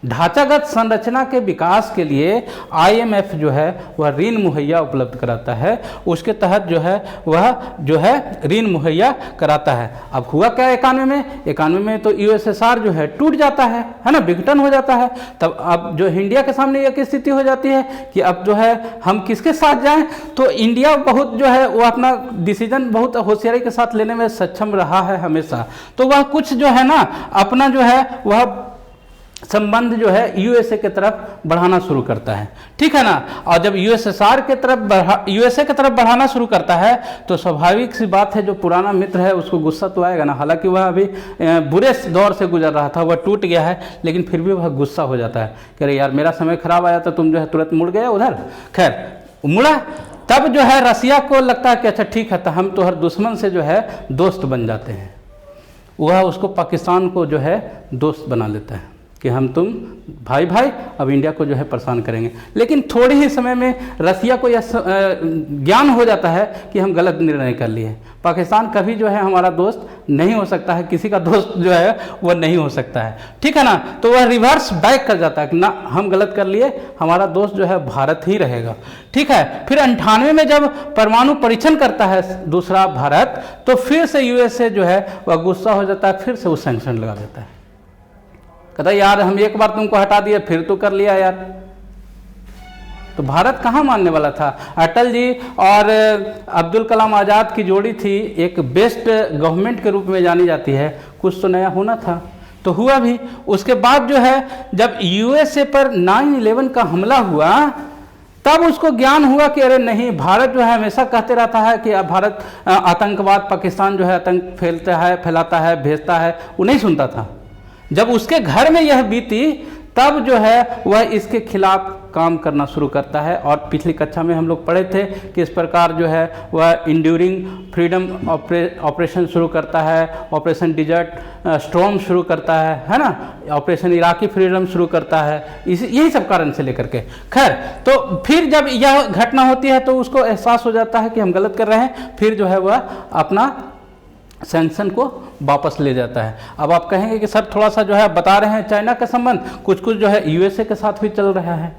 ढांचागत संरचना के विकास के लिए आईएमएफ जो है वह ऋण मुहैया उपलब्ध कराता है, उसके तहत जो है वह जो है ऋण मुहैया कराता है। अब हुआ क्या 91 में तो यूएसएसआर जो है टूट जाता है ना, विघटन हो जाता है। तब अब जो इंडिया के सामने एक स्थिति हो जाती है कि अब जो है हम किसके साथ जाएं, तो इंडिया बहुत जो है वो अपना डिसीजन बहुत होशियारी के साथ लेने में सक्षम रहा है हमेशा, तो वह कुछ जो है ना अपना जो है वह संबंध जो है यूएसए के तरफ बढ़ाना शुरू करता है। ठीक है ना, और जब यूएसएसआर के तरफ यूएसए के तरफ बढ़ाना शुरू करता है तो स्वाभाविक सी बात है जो पुराना मित्र है उसको गुस्सा तो आएगा ना, हालांकि वह अभी बुरे दौर से गुजर रहा था, वह टूट गया है, लेकिन फिर भी वह गुस्सा हो जाता है कि अरे यार मेरा समय खराब आया तो तुम जो है तुरंत मुड़ गए उधर। खैर मुड़ा, तब जो है रसिया को लगता है कि अच्छा ठीक है तो हम तो हर दुश्मन से जो है दोस्त बन जाते हैं, वह उसको पाकिस्तान को जो है दोस्त बना लेता है कि हम तुम भाई भाई अब इंडिया को जो है परेशान करेंगे। लेकिन थोड़े ही समय में रसिया को यह ज्ञान हो जाता है कि हम गलत निर्णय कर लिए, पाकिस्तान कभी जो है हमारा दोस्त नहीं हो सकता है, किसी का दोस्त जो है वह नहीं हो सकता है। ठीक है ना, तो वह रिवर्स बैक कर जाता है कि ना हम गलत कर लिए, हमारा दोस्त जो है भारत ही रहेगा। ठीक है, फिर 98 में जब परमाणु परीक्षण करता है दूसरा भारत, तो फिर से यूएसए जो है वह गुस्सा हो जाता है, फिर से वो सैंक्शन लगा देता है, कहता यार हम एक बार तुमको हटा दिए फिर तो कर लिया यार। तो भारत कहाँ मानने वाला था। अटल जी और अब्दुल कलाम आज़ाद की जोड़ी थी, एक बेस्ट गवर्नमेंट के रूप में जानी जाती है, कुछ तो नया होना था, तो हुआ भी। उसके बाद जो है जब यूएसए पर 9/11 का हमला हुआ तब उसको ज्ञान हुआ कि अरे नहीं, भारत जो है हमेशा कहते रहता है कि भारत आतंकवाद, पाकिस्तान जो है आतंक फैलाता है भेजता है, वो नहीं सुनता था। जब उसके घर में यह बीती तब जो है वह इसके खिलाफ काम करना शुरू करता है, और पिछली कक्षा में हम लोग पढ़े थे कि इस प्रकार जो है वह इंड्यूरिंग फ्रीडम ऑपरेशन शुरू करता है, ऑपरेशन डिजर्ट स्टॉर्म शुरू करता है ना, ऑपरेशन इराकी फ्रीडम शुरू करता है, यही सब कारण से लेकर के। खैर, तो फिर जब यह घटना होती है तो उसको एहसास हो जाता है कि हम गलत कर रहे हैं, फिर जो है वह अपना सैंक्शन को वापस ले जाता है। अब आप कहेंगे कि सर थोड़ा सा जो है बता रहे हैं चाइना का संबंध, कुछ कुछ जो है यूएसए के साथ भी चल रहा है,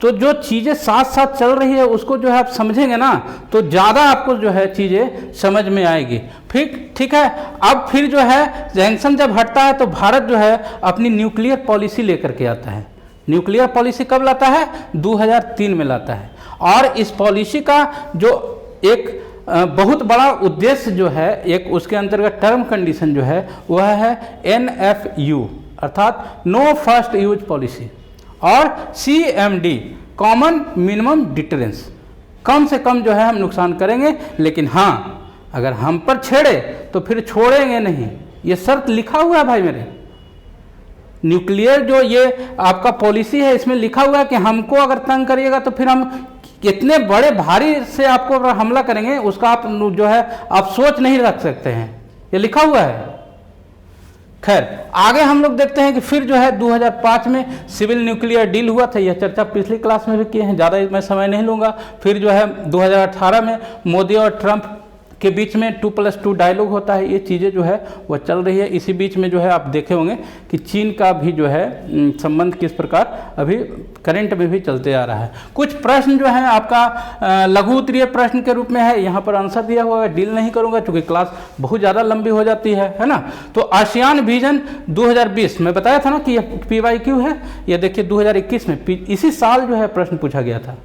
तो जो चीज़ें साथ साथ चल रही है उसको जो है आप समझेंगे ना तो ज़्यादा आपको जो है चीज़ें समझ में आएगी। फिर ठीक है, अब फिर जो है सैंक्शन जब हटता है तो भारत जो है अपनी न्यूक्लियर पॉलिसी लेकर के आता है। न्यूक्लियर पॉलिसी कब लाता है? 2003 में लाता है, और इस पॉलिसी का जो एक बहुत बड़ा उद्देश्य जो है, एक उसके अंतर्गत टर्म कंडीशन जो है वह है NFU अर्थात नो फर्स्ट यूज पॉलिसी, और CMD कॉमन मिनिमम डिटरेंस, कम से कम जो है हम नुकसान करेंगे, लेकिन हाँ अगर हम पर छेड़े तो फिर छोड़ेंगे नहीं, ये शर्त लिखा हुआ है भाई मेरे। न्यूक्लियर जो ये आपका पॉलिसी है इसमें लिखा हुआ है कि हमको अगर तंग करिएगा तो फिर हम कितने बड़े भारी से आपको अगर हमला करेंगे उसका आप जो है आप सोच नहीं रख सकते हैं, ये लिखा हुआ है। खैर आगे हम लोग देखते हैं कि फिर जो है 2005 में सिविल न्यूक्लियर डील हुआ था, यह चर्चा पिछली क्लास में भी किए हैं, ज़्यादा मैं समय नहीं लूँगा। फिर जो है 2018 में मोदी और ट्रंप के बीच में 2+2 डायलॉग होता है, ये चीज़ें जो है वह चल रही है। इसी बीच में जो है आप देखे होंगे कि चीन का भी जो है संबंध किस प्रकार अभी करंट में भी चलते आ रहा है। कुछ प्रश्न जो है आपका लघु उत्तरीय प्रश्न के रूप में है, यहाँ पर आंसर दिया हुआ है, डील नहीं करूँगा क्योंकि क्लास बहुत ज़्यादा लंबी हो जाती है ना। तो आसियान विजन 2020 में बताया था ना कि यह PYQ है, यह देखिए 2021 में इसी साल जो है प्रश्न पूछा गया था।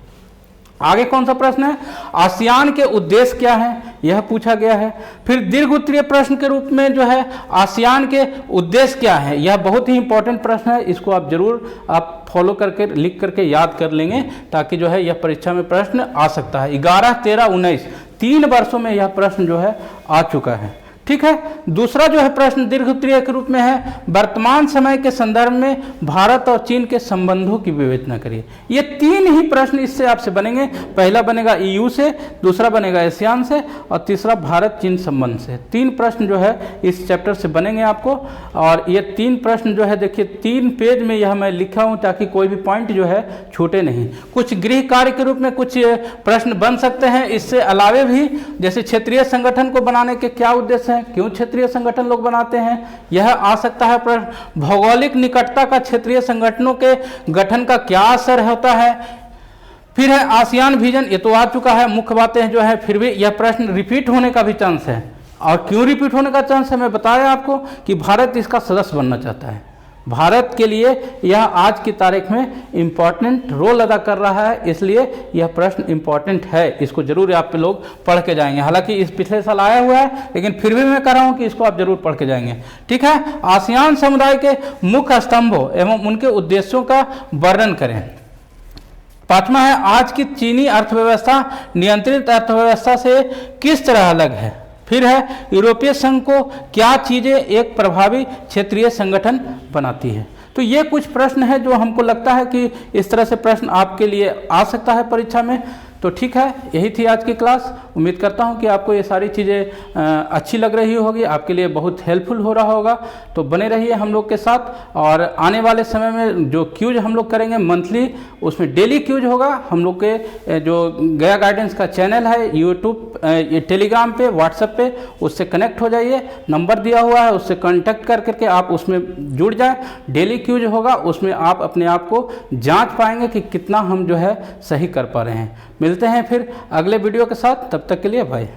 आगे कौन सा प्रश्न है? आसियान के उद्देश्य क्या है, यह पूछा गया है। फिर दीर्घ उत्तरीय प्रश्न के रूप में जो है आसियान के उद्देश्य क्या है, यह बहुत ही इंपॉर्टेंट प्रश्न है, इसको आप जरूर आप फॉलो करके लिख करके याद कर लेंगे ताकि जो है यह परीक्षा में प्रश्न आ सकता है। 11, 13, 19 3 वर्षों में यह प्रश्न जो है आ चुका है। ठीक है। दूसरा जो है प्रश्न दीर्घ उत्तरीय के रूप में है, वर्तमान समय के संदर्भ में भारत और चीन के संबंधों की विवेचना करिए। ये 3 ही प्रश्न इससे आपसे बनेंगे। पहला बनेगा EU से, दूसरा बनेगा एशियान से और तीसरा भारत चीन संबंध से। 3 प्रश्न जो है इस चैप्टर से बनेंगे आपको। और ये 3 प्रश्न जो है देखिए 3 पेज में यह मैं लिखा हूँ ताकि कोई भी पॉइंट जो है छूटे नहीं। कुछ गृह कार्य के रूप में कुछ प्रश्न बन सकते हैं। इससे अलावे भी जैसे क्षेत्रीय संगठन को बनाने के क्या उद्देश्य हैं, क्यों क्षेत्रीय संगठन लोग बनाते हैं, यह आ सकता है प्रश्न। भौगोलिक निकटता का क्षेत्रीय संगठनों के गठन का क्या असर होता है। फिर है आसियान विजन, ये तो आ चुका है, मुख्य बातें जो है। फिर भी यह प्रश्न रिपीट होने का भी चांस है। और क्यों रिपीट होने का चांस है मैं बताया आपको कि भारत इसका सदस्य बनना चाहता है। भारत के लिए यह आज की तारीख में इम्पॉर्टेंट रोल अदा कर रहा है, इसलिए यह प्रश्न इम्पॉर्टेंट है। इसको जरूर आप लोग पढ़ के जाएंगे। हालांकि इस पिछले साल आया हुआ है, लेकिन फिर भी मैं कह रहा हूं कि इसको आप जरूर पढ़ के जाएंगे। ठीक है। आसियान समुदाय के मुख्य स्तंभों एवं उनके उद्देश्यों का वर्णन करें। 5वां है, आज की चीनी अर्थव्यवस्था नियंत्रित अर्थव्यवस्था से किस तरह अलग है। फिर है, यूरोपीय संघ को क्या चीज़ें एक प्रभावी क्षेत्रीय संगठन बनाती है। तो ये कुछ प्रश्न है जो हमको लगता है कि इस तरह से प्रश्न आपके लिए आ सकता है परीक्षा में। तो ठीक है, यही थी आज की क्लास। उम्मीद करता हूँ कि आपको ये सारी चीज़ें अच्छी लग रही होगी, आपके लिए बहुत हेल्पफुल हो रहा होगा। तो बने रहिए हम लोग के साथ। और आने वाले समय में जो क्यूज हम लोग करेंगे मंथली, उसमें डेली क्यूज होगा। हम लोग के जो गया गाइडेंस का चैनल है यूट्यूब, टेलीग्राम पे, व्हाट्सएप पे, उससे कनेक्ट हो जाइए। नंबर दिया हुआ है, उससे कॉन्टैक्ट करके आप उसमें जुड़ जाएँ। डेली क्यूज होगा, उसमें आप अपने आप को जाँच पाएंगे कि कितना हम जो है सही कर पा रहे हैं। मिलते हैं फिर अगले वीडियो के साथ, तब तक के लिए बाय।